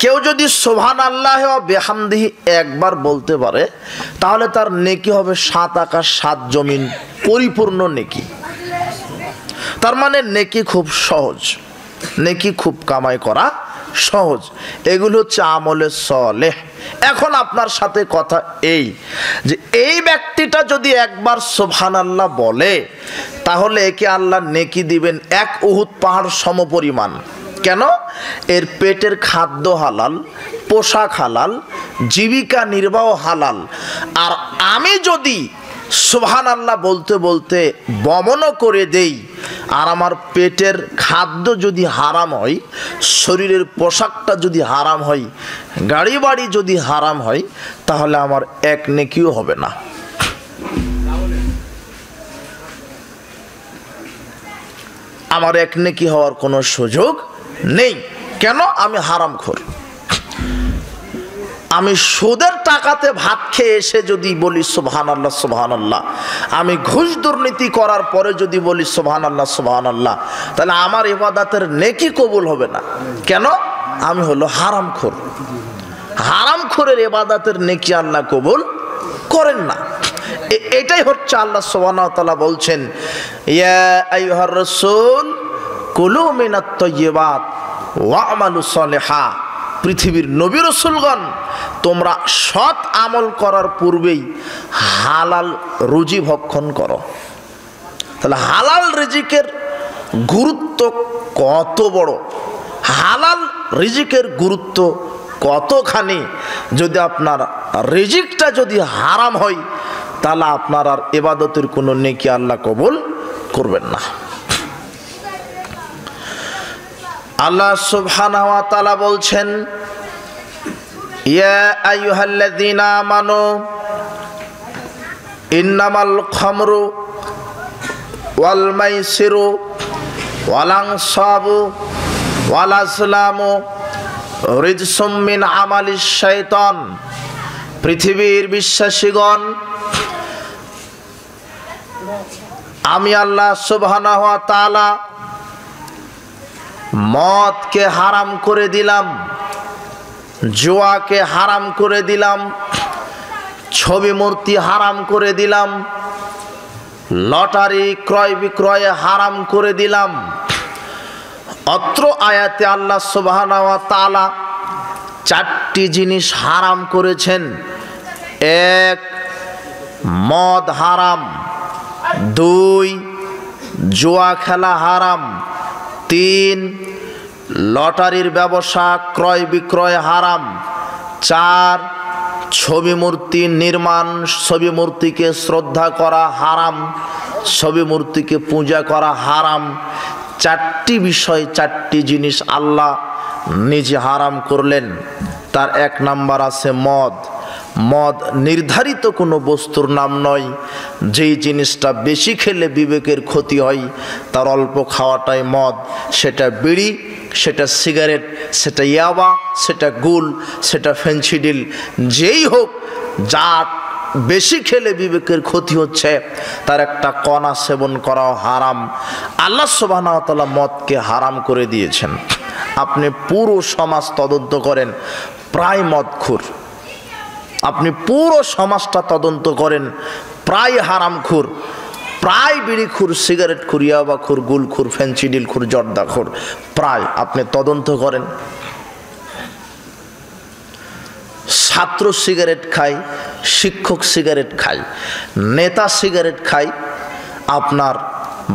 কেউ যদি সুবহানাল্লাহ ওয়া বিহামদিহি একবার বলতে পারে তাহলে তার নেকি হবে 7 আকাশ 7 জমিন পরিপূর্ণ নেকি। তার মানে নেকি খুব সহজ, নেকি খুব কামাই করা সহজ। এগুলো হচ্ছে আমলে সলেহ। এখন আপনার সাথে কথা এই যে এই ব্যক্তিটা যদি একবার সুবহানাল্লাহ বলে তাহলে একে আল্লাহ নেকি দিবেন 1 উহুদ পাহাড় সমপরিমাণ। কেন? এর পেটের খাদ্য হালাল, পোশাক হালাল, জীবিকা নির্বাহ হালাল। আর আমি যদি সুবহানাল্লাহ বলতে বলতে বমনও করে দেই আর আমার পেটের খাদ্য যদি হারাম হয়, শরীরের পোশাকটা যদি হারাম হয়, গাড়ি বাড়ি যদি হারাম হয়, তাহলে আমার 1 নেকিও হবে না। আমার 1 নেকি হওয়ার কোনো সুযোগ নেই। কেন? আমি হারামখোর। আমি সুদের টাকাতে ভাত খেয়ে এসে যদি বলি সুবহানাল্লাহ সুবহানাল্লাহ, আমি ঘুষ দুর্নীতি করার পরে যদি বলি সুবহানাল্লাহ সুবহানাল্লাহ, তাহলে আমার ইবাদতের নেকি কবুল হবে না। কেন? আমি হলো হারামখোর। হারামখোরের ইবাদতের নেকি আল্লাহ কবুল করেন না। এটাই হচ্ছে আল্লাহ সুবহানাহু ওয়া তাআলা বলছেন, ইয়া আইয়ুহার রাসূল কুলু মিনাত তাইয়্যিবাত ওয়া'মালু সলিহা। পৃথিবীর নবী রাসূলগণ, তোমরা সৎ আমল করার পূর্বেই হালাল রুজি ভক্ষণ করো। তাহলে হালাল রিজিকের গুরুত্ব কত বড়, হালাল রিজিকের গুরুত্ব কতখানি। যদি আপনার রিজিকটা যদি হারাম হয় তাহলে আপনার আর ইবাদতের কোনো নেকি আল্লাহ কবুল করবেন না। আল্লাহ সুবহানাহু ওয়া তাআলা বলছেন, ইয়া আইয়ুহাল্লাযীনা আমানু ইন্নামাল খামরু ওয়াল মাইসিরু ওয়াল আনসাবু ওয়াল আজলামু রিজসুম মিন আমালিশ শাইতান। পৃথিবীর বিশ্বাসীগণ, আমি আল্লাহ সুবহানাহু ওয়া তাআলা মদকে হারাম করে দিলাম, জুয়াকে হারাম করে দিলাম, ছবি মূর্তি হারাম করে দিলাম, লটারি ক্রয় বিক্রয়ে হারাম করে দিলাম। অত্র আয়াতে আল্লাহ সুবহানাহু ওয়া তাআলা 4টি জিনিস হারাম করেছেন। 1, মদ হারাম। 2, জুয়া খেলা হারাম। 3, লটারির ব্যবসা ক্রয় বিক্রয় হারাম। 4, ছবি মূর্তি নির্মাণ, ছবি মূর্তিকে শ্রদ্ধা করা হারাম, ছবি মূর্তিকে পূজা করা হারাম। 4টি বিষয়, 4টি জিনিস আল্লাহ নিজে হারাম করলেন। তার 1 নাম্বার আছে মদ। মদ নির্ধারিত কোনো বস্তুর নাম নয়। যেই জিনিসটা বেশি খেলে বিবেকের ক্ষতি হয় তার অল্প খাওয়াটাই মদ। সেটা বিড়ি, সেটা সিগারেট, সেটা ইয়াবা, সেটা গুল, সেটা ফেনসিডিল, যেই হোক, যা বেশি খেলে বিবেকের ক্ষতি হচ্ছে তার একটা কণা সেবন করাও হারাম। আল্লাহ সুবহানাহু ওয়া তাআলা মদকে হারাম করে দিয়েছেন। আপনি পুরো সমাজ তদন্ত করেন, প্রায় মদখোর। আপনি পুরো সমাজটা তদন্ত করেন, প্রায় হারামখোর, প্রায় বিড়িখোর, সিগারেটখোর, ইয়াবাখোর, গুলখোর, ফেনসিডিলখোর, জর্দাখোর, প্রায়। আপনি তদন্ত করেন। ছাত্র সিগারেট খায়, শিক্ষক সিগারেট খায়, নেতা সিগারেট খায়, আপনার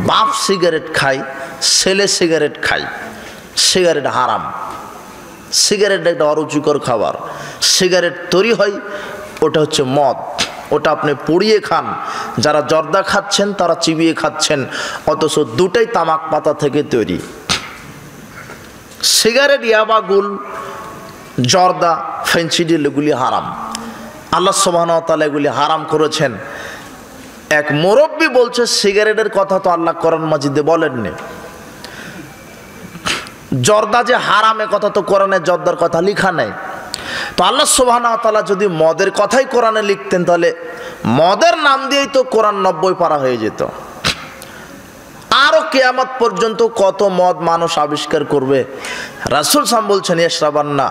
বাপ সিগারেট খায়, ছেলে সিগারেট খায়। সিগারেট হারাম। সিগারেট একটা অরুচিকর খাবার। সিগারেট তৈরি হয়, ওটা হচ্ছে মদ। ওটা আপনি পুড়িয়ে খান। যারা জর্দা খাচ্ছেন তারা চিবিয়ে খাচ্ছেন, অথচ দুটাই তামাক পাতা থেকে তৈরি। সিগারেট, ইয়াবা, গুল, জর্দা, ফেনসিডিল এগুলি হারাম। আল্লাহ সুবহানাহু ওয়া তাআলা এগুলি হারাম করেছেন। এক মুরব্বী বলছে সিগারেটের কথা তো আল্লাহ কোরআন মাজিদে বলেননি। জর্দা যে হারাম এ কথা তো কোরআনে জর্দার কথা লেখা নেই। তো আল্লাহ সুবহানাহু ওয়া তাআলা যদি মদের কথাই কোরআনে লিখতেন তাহলে মদের নাম দিয়েই তো কোরআন 90 পারা হয়ে যেত। আরো কিয়ামত পর্যন্ত কত মদ মানুষ আবিষ্কার করবে। রাসূল সাল্লাল্লাহু আলাইহি ওয়াসাল্লাম বলছেন, ইশরাবান্না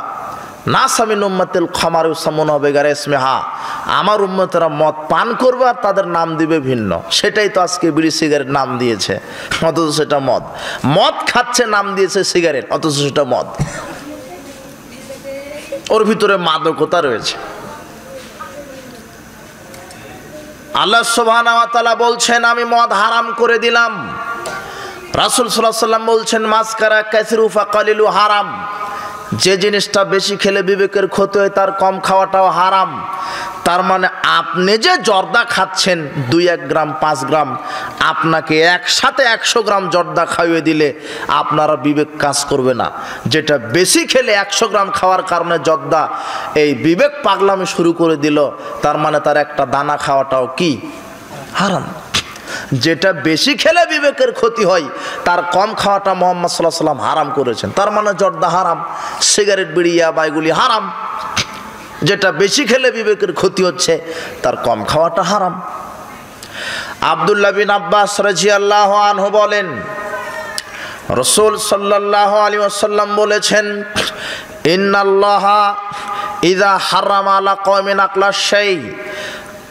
নাসামিন উম্মাতিল খামার ইউসাম্মুনা বিগাইরি ইসমিহা, আমার উম্মতেরা মদ পান করবে আর তাদের নাম দিবে ভিন্ন। সেটাই তো আজকে বিড়ি সিগারেট নাম দিয়েছে, অথচ সেটা মদ। মদ খাচ্ছে নাম দিয়েছে সিগারেট, অথচ সেটা মদ। ওর ভিতরে মাদকতা রয়েছে। আল্লাহ সুবহানাহু ওয়া তাআলা বলছেন আমি মদ হারাম করে দিলাম। রাসূল সাল্লাল্লাহু আলাইহি ওয়াসাল্লাম বলছেন মাসকারা কাসিরু ফাকালিলু হারাম, যে জিনিসটা বেশি খেলে বিবেকের ক্ষতি হয় তার কম খাওয়াটাও হারাম। তার মানে আপনি যে জর্দা খাচ্ছেন 2-1 গ্রাম 5 গ্রাম, আপনাকে একসাথে 100 গ্রাম জর্দা খাইয়ে দিলে আপনার বিবেক কাজ করবে না। যেটা বেশি খেলে 100 গ্রাম খাওয়ার কারণে জর্দা এই বিবেক পাগলামি শুরু করে দিল, তার মানে তার একটা দানা খাওয়াটাও কি হারাম। যেটা বেশি খেলে বিবেকের ক্ষতি হয় তার কম খাওয়াটা মুহাম্মদ সাল্লাল্লাহু আলাইহি ওয়াসাল্লাম হারাম করেছেন। তার মানে জর্দা হারাম, সিগারেট বিড়ি ইয়াবা এগুলি হারাম। যেটা বেশি খেলে বিবেকের ক্ষতি হচ্ছে তার কম খাওয়াটা হারাম। আব্দুল্লাহ বিন আব্বাস রাদিয়াল্লাহু আনহু বলেন রাসূল সাল্লাল্লাহু আলাইহি ওয়াসাল্লাম বলেছেন ইন্নাল্লাহা ইযা হারামা আলা কওমিন আকলা শাই,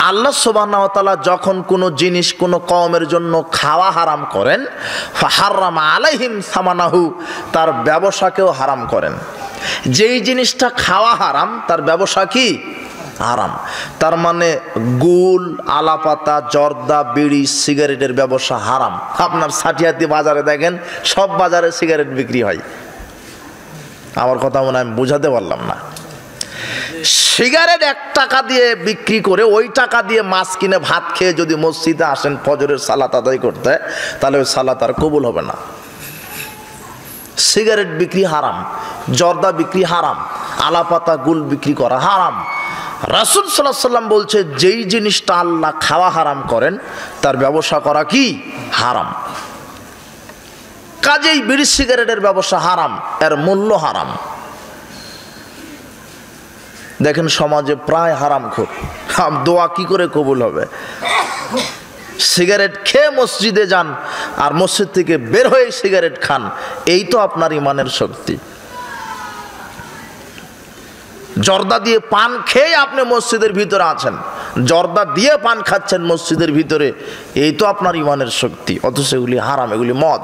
আল্লাহ সুবহানাহু ওয়া তাআলা যখন কোনো জিনিস কোনো কওমের জন্য খাওয়া হারাম করেন, ফাহাররামা আলাইহিম সামানাহু, তার ব্যবসাকেও হারাম করেন। যেই জিনিসটা খাওয়া হারাম তার ব্যবসা কি হারাম। তার মানে গুল, আলাপাতা, জর্দা, বিড়ি, সিগারেটের ব্যবসা হারাম। আপনার সাটিয়াতি বাজারে দেখেন, সব বাজারে সিগারেট বিক্রি হয়। আমার কথা মনে হয় আমি বোঝাতে পারলাম না। সিগারেট 1 টাকা দিয়ে বিক্রি করে ওই টাকা দিয়ে মাছ কিনে ভাত খেয়ে যদি মসজিদে আসেন ফজরের সালাত আদায় করতে, তাহলে ওই সালাত আর কবুল হবে না। সিগারেট বিক্রি হারাম, জর্দা বিক্রি হারাম, আলাপাতা গুল বিক্রি করা হারাম। রাসূল সাল্লাল্লাহু আলাইহি ওয়াসাল্লাম বলছে যেই জিনিসটা আল্লাহ খাওয়া হারাম করেন তার ব্যবসা করা কি হারাম। কাজেই বিড়ি সিগারেটের ব্যবসা হারাম, এর মূল্য হারাম। দেখেন সমাজে প্রায় হারামখোর, দোয়া কি করে কবুল হবে? সিগারেট খেয়ে মসজিদে যান আর মসজিদ থেকে বের হয়ে সিগারেট খান, এই তো আপনার ইমানের শক্তি। জর্দা দিয়ে পান খেয়ে আপনি মসজিদের ভিতরে আছেন, জর্দা দিয়ে পান খাচ্ছেন মসজিদের ভিতরে, এই তো আপনার ইমানের শক্তি। অথচ এগুলি হারাম, এগুলি মদ।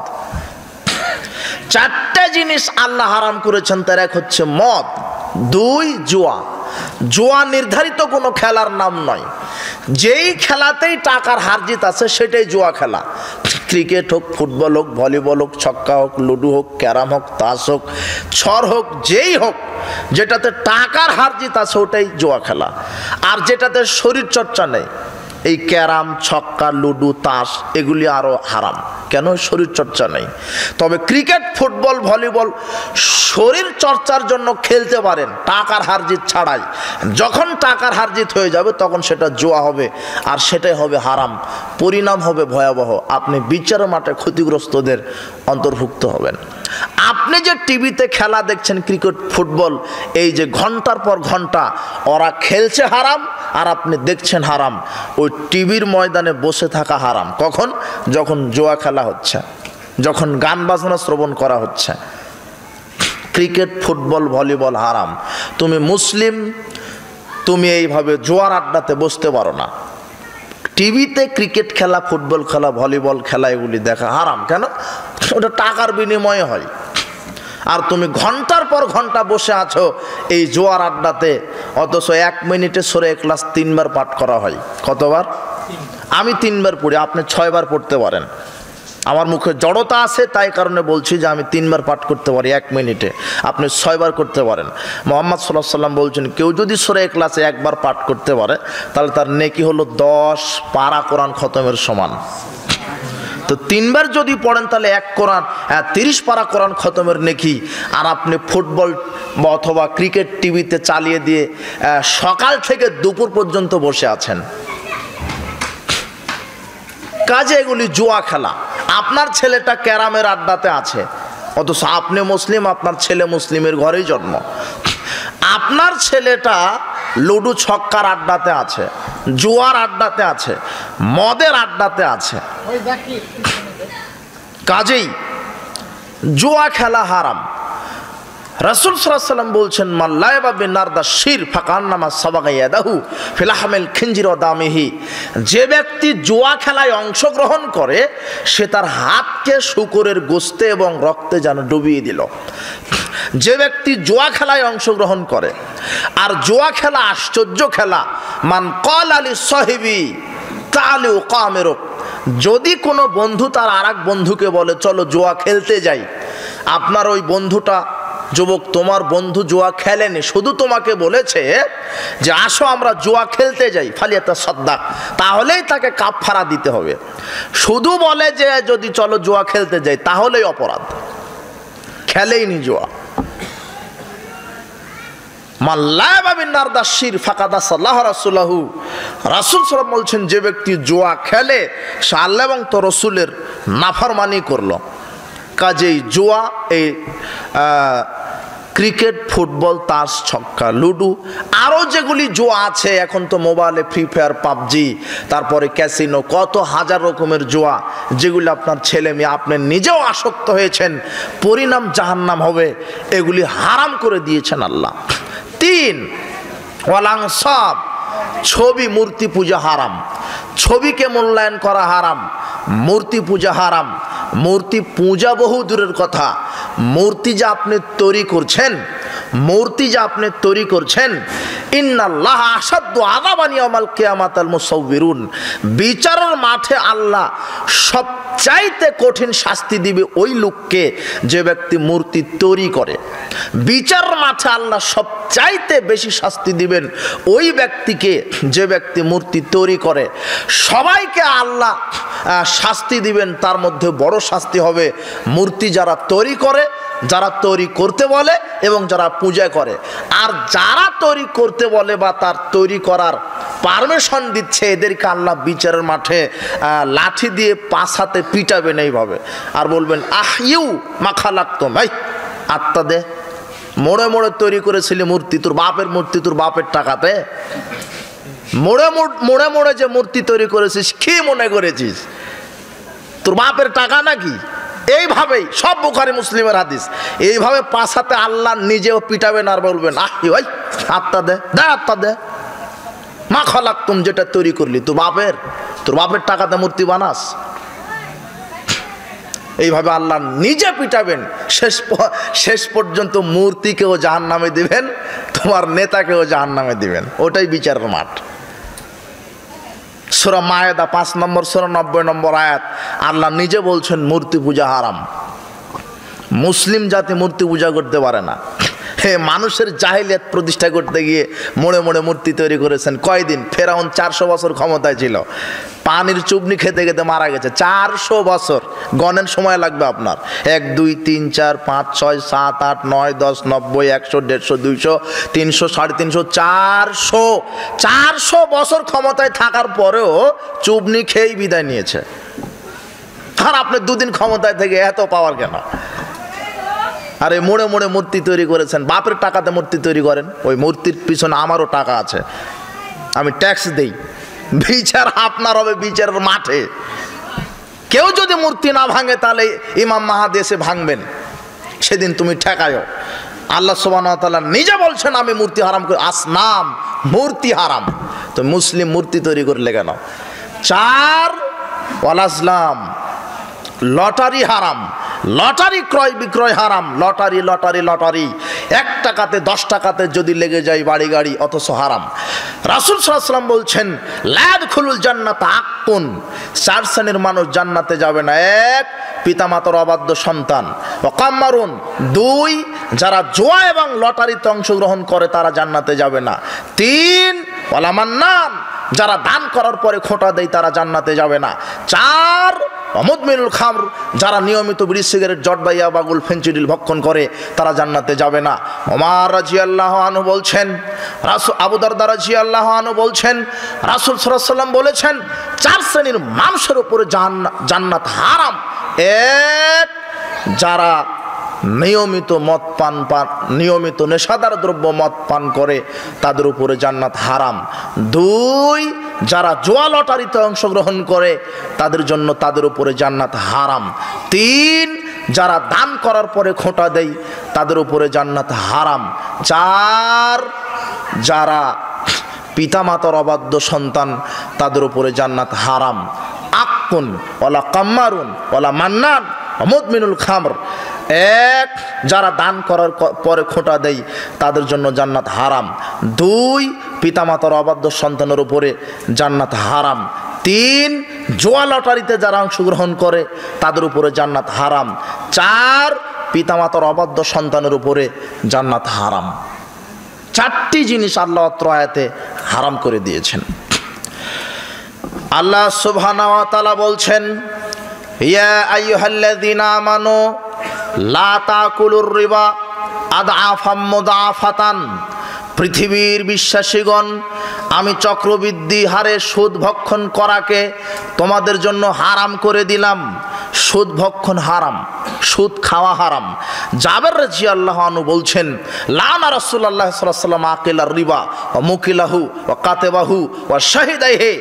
4টে জিনিস আল্লাহ হারাম করেছেন, তার এক হচ্ছে মদ, 2 জুয়া। জুয়া নির্ধারিত কোনো খেলার নাম নয়, যেই খেলাতেই টাকার হার জিত আছে সেটাই জুয়া খেলা। ক্রিকেট হোক, ফুটবল হোক, ভলিবল হোক, ছক্কা হোক, লুডু হোক, ক্যারাম হোক, তাস হোক, ছড় হোক, যেই হোক, যেটাতে টাকার হার জিত আছে ওটাই জুয়া খেলা। আর যেটাতে শরীর চর্চা নেই, এই ক্যারাম, ছক্কা, লুডু, তাস এগুলি আরও হারাম। কেন? শরীর চর্চা নেই। তবে ক্রিকেট, ফুটবল, ভলিবল শরীর চর্চার জন্য খেলতে পারেন টাকার হার জিত ছাড়াই। যখন টাকার হার জিত হয়ে যাবে তখন সেটা জুয়া হবে, আর সেটাই হবে হারাম। পরিণাম হবে ভয়াবহ, আপনি বিচার মাঠে ক্ষতিগ্রস্তদের অন্তর্ভুক্ত হবেন। আপনি যে টিভিতে খেলা দেখছেন, ক্রিকেট, ফুটবল, এই যে ঘন্টার পর ঘন্টা ওরা খেলছে হারাম আর আপনি দেখছেন হারাম। ওই টিভির ময়দানে বসে থাকা হারাম। কখন? যখন জুয়া খেলা হচ্ছে, যখন গান বাজনা শ্রবণ করা হচ্ছে। ক্রিকেট, ফুটবল, ভলিবল হারাম। তুমি মুসলিম, তুমি এইভাবে জুয়ার আড্ডাতে বসতে পারো না। টিভিতে ক্রিকেট খেলা, ফুটবল খেলা, ভলিবল খেলা এগুলি দেখা হারাম। কেন? ওটা টাকার বিনিময়ে হয়। আর তুমি ঘন্টার পর ঘন্টা বসে আছো এই জোয়ার আড্ডাতে, অথচ 1 মিনিটে সূরা ইখলাস 3 বার পাঠ করা হয়। কতবার? আমি 3 বার পড়ি, আপনি 6 বার পড়তে পারেন। আমার মুখে জড়তা আছে তাই কারণে বলছি যে আমি 3 বার পাঠ করতে পারি 1 মিনিটে, আপনি 6 বার করতে পারেন। মুহাম্মদ সাল্লাল্লাহু আলাইহি ওয়াসাল্লাম বলছেন কেউ যদি সূরা ইখলাসে 1 বার পাঠ করতে পারে তাহলে তার নেকি হলো 10 পারা কোরআন খতমের সমান। তো 3 বার যদি পড়েন তাহলে 1 কোরআন 30 পারা কোরআন খতমের নেকি। আর আপনি ফুটবল অথবা ক্রিকেট টিভিতে চালিয়ে দিয়ে সকাল থেকে দুপুর পর্যন্ত বসে আছেন। কাজে এগুলি জুয়া খেলা। আপনার ছেলেটা ক্যারামের আড্ডাতে আছে, অথচ আপনি মুসলিম, আপনার ছেলে মুসলিমের ঘরেই জন্ম। আপনার ছেলেটা লুডু ছক্কার আড্ডাতে আছে, জুয়ার আড্ডাতে আছে, মদের আড্ডাতে আছে। কাজেই জুয়া খেলা হারাম। রাসূল সাল্লাল্লাহু আলাইহি ওয়াসাল্লাম বলছেন মাল্লাইবা বিনারদা শির ফাকান্নামা সাবাগা ইয়াদাহু ফিলাহমিল খিনজির ওয়া দামিহি, যে ব্যক্তি জুয়া খেলায় অংশগ্রহণ করে সে তার হাতকে শূকরের গোশতে এবং রক্তে যেন ডুবিয়ে দিল। যে ব্যক্তি জুয়া খেলায় অংশগ্রহণ করে, আর জুয়া খেলা আশ্চর্য খেলা, মান ক্বালা লিসাহিবি তাআলু কামিরুক, যদি কোনো বন্ধু তার আরেক বন্ধুকে বলে চলো জুয়া খেলতে যাই, আপনার ওই বন্ধুটা, যুবক তোমার বন্ধু জুয়া খেলেনি, শুধু তোমাকে বলেছে যে আসো আমরা জুয়া খেলতে যাই, ফালিয়াতা সাদ্দাক, তাহলেই তাকে কাফারা দিতে হবে। শুধু বলে যে যদি চলো জুয়া খেলতে যাই তাহলেই অপরাধ, খেলেইনি জুয়া। মাল্লাইবা বিনারদা শির ফাকাদা সাল্লাহ রাসূলুহু, রাসূল সাল্লাল্লাহু আলাইহি বলছেন যে ব্যক্তি জুয়া খেলে সে আল্লাহ এবং তার রাসূলের নাফরমানি করলো। কাজেই জুয়া, এই ক্রিকেট, ফুটবল, তাস, ছক্কা, লুডো, আরও যেগুলি জুয়া আছে এখন তো মোবাইলে ফ্রি ফায়ার, পাবজি, তারপরে ক্যাসিনো, কত হাজার রকমের জুয়া, যেগুলি আপনার ছেলে মেয়ে, আপনি নিজেও আসক্ত হয়েছেন, পরিণাম জাহান্নাম হবে, এগুলি হারাম করে দিয়েছেন আল্লাহ। 3 ওয়ালাংসাব, ছবি মূর্তি পূজা হারাম, ছবিকে মূল্যায়ন করা হারাম, মূর্তি পূজা হারাম। মূর্তি পূজা বহু দূরের কথা, মূর্তি যা আপনি তৈরি করছেন, মূর্তি যা আপনি তৈরি করছেন, ইন্নাল্লাহ আশাদ্দু আযাবান ইয়াউমাল কিয়ামাতিল মুসাউবিরুন, বিচারের মাঠে আল্লাহ সবচাইতে কঠিন শাস্তি দিবে ওই লোককে যে ব্যক্তি মূর্তি তৈরি করে। বিচারের মাঠে আল্লাহ সবচাইতে বেশি শাস্তি দিবেন ওই ব্যক্তিকে যে ব্যক্তি মূর্তি তৈরি করে। সবাইকে আল্লাহ শাস্তি দিবেন, তার মধ্যে বড় শাস্তি হবে মূর্তি যারা তৈরি করে, যারা তৈরি করতে বলে এবং যারা পূজা করে। আর যারা তৈরি করতে বলে বা তার তৈরি করার পারমিশন দিচ্ছে, এদেরকে আল্লাহ বিচারের মাঠে লাঠি দিয়ে 5 হাতে পিটাবেন এইভাবে, আর বলবেন আহ ইউ মাখালাক্তম, ভাই আত্মা দে, মোড়ে মোড়ে তৈরি করেছিলি মূর্তি, তোর বাপের মূর্তি, তোর বাপের টাকাতে মোড়ে মোড়ে মোড়ে যে মূর্তি তৈরি করেছিস কি মনে করেছিস তোর বাপের টাকা নাকি? এইভাবেই সব বুখারী মুসলিমের হাদিস, এইভাবে 5 হাতে আল্লাহ নিজেও পিটাবেন আর বলবেন আহ ভাই আত্মা দে, দে আত্মা দে, মা খালাক্তুম, যেটা তৈরি করলি তোর বাপের টাকাতে মূর্তি বানাস। এইভাবে আল্লাহ নিজে পিটাবেন, শেষ পর্যন্ত মূর্তিকেও জাহান্নামে দিবেন, তোমার নেতাকেও জাহান্নামে দিবেন। ওটাই বিচারের মাঠ। সূরা মায়েদা 5 নম্বর সূরা 90 নম্বর আয়াত, আল্লাহ নিজে বলছেন মূর্তি পূজা হারাম। মুসলিম জাতি মূর্তি পূজা করতে পারে না। মানুষের জাহিলিয়াত প্রতিষ্ঠা করতে গিয়ে মোড়ে মোড়ে মূর্তি তৈরি করেছেন। কয়দিন? ফেরাউন 400 বছর ক্ষমতায় ছিল, পানির চুবনি খেতে খেতে মারা গেছে। 400 বছর, গণেন সময় লাগবে আপনার। 1 2 3 4 5 6 7 8 9 10 90 100 150 200 300 350 400 বছর ক্ষমতায় থাকার পরেও চুবনি খেয়েই বিদায় নিয়েছে। আর আপনি 2 দিন ক্ষমতায় থেকে এত পাওয়ার কেন? আরে মোড়ে মোড়ে মূর্তি তৈরি করেছেন, বাপের টাকাতে মূর্তি তৈরি করেন, ওই মূর্তির পিছনে আমারও টাকা আছে, আমি ট্যাক্স দেই। বিচার আপনার হবে বিচারের মাঠে। কেউ যদি মূর্তি না ভাঙে তাহলে ইমাম মাহাদি এসে ভাঙবেন, সেদিন তুমি ঠেকায়ও। আল্লাহ সুবহানাহু ওয়া তাআলা নিজে বলছেন আমি মূর্তি হারাম করি, আসনাম মূর্তি হারাম। তো মুসলিম মূর্তি তৈরি করলে কেন? 4 ওয়াল আসলাম, লটারি হারাম, লটারি ক্রয় বিক্রয় হারাম। লটারি 1 টাকাতে 10 টাকাতে যদি লেগে যায় বাড়ি গাড়ি, অথচ হারাম। রাসূল সাল্লাল্লাহু আলাইহি ওয়াসাল্লাম বলছেন লা ইয়াদখুলুল জান্নাতা আক্কুন, 4 শ্রেণীর মানুষ জান্নাতে যাবে না। 1 পিতামাতার অবাধ্য সন্তান, ওয়া কাম্মারুন 2 যারা জুয়া এবং লটারিতে অংশগ্রহণ করে তারা জান্নাতে যাবে না। 3 ওয়ালা মান্নান, যারা দান করার পরে খোঁটা দেয় তারা জান্নাতে যাবে না। 4 মুদমিনুল খামর, যারা নিয়মিত বিড়ি সিগারেট জর্দা ইয়াবা গুল ফেনচিডিল ভক্ষণ করে তারা জান্নাতে যাবে না। ওমর রাদিয়াল্লাহু আনহু বলছেন, রাসূল আবু দারদা রাদিয়াল্লাহু আনহু বলছেন রাসূল সাল্লাল্লাহু আলাইহি ওয়াসাল্লাম বলেছেন 4 শ্রেণীর মানুষের উপরে জান্নাত হারাম। 1 যারা নিয়মিত মদ পান নিয়মিত নেশাদার দ্রব্য মদ পান করে তাদের উপরে জান্নাত হারাম। 2 যারা জুয়া লটারিতে অংশগ্রহণ করে তাদের জন্য তাদের উপরে জান্নাত হারাম। 3 যারা দান করার পরে খোঁটা দেয় তাদের উপরে জান্নাত হারাম। 4, যারা পিতামাতার অবাধ্য সন্তান তাদের উপরে জান্নাত হারাম। আক্কুন ওয়ালা কাম্মারুন ওয়ালা মান্নান মুদমিনুল খামর, 1, যারা দান করার পরে খোঁটা দেয় তাদের জন্য জান্নাত হারাম। 2, পিতামাতার অবাধ্য সন্তানের উপরে জান্নাত হারাম। 3, জুয়া লটারিতে যারা অংশগ্রহণ করে তাদের উপরে জান্নাত হারাম। 4, পিতামাতার অবাধ্য সন্তানের উপরে জান্নাত হারাম। 4টি জিনিস আল্লাহ অত্র আয়াতে হারাম করে দিয়েছেন। আল্লাহ সুবহানাহু ওয়া তাআলা বলছেন, ইয়া আইয়ুহাল্লাযীনা আমানু লা তাকুলুর রিবা আদআফাম মুদাআফাতান, পৃথিবীর বিশ্বাসীগণ, আমি চক্রবৃদ্ধি হারে সুদ ভক্ষণ করাকে তোমাদের জন্য হারাম করে দিলাম। সুদ ভক্ষণ হারাম, সুদ খাওয়া হারাম। জাবের রাদিয়াল্লাহু আনহু বলছেন, লানা রাসূলুল্লাহ সাল্লাল্লাহু আলাইহি ওয়াসাল্লাম আকিলার রিবা ওয়া মুকিলাহু ওয়া কাতিবাহু ওয়া শাহিদাইহি,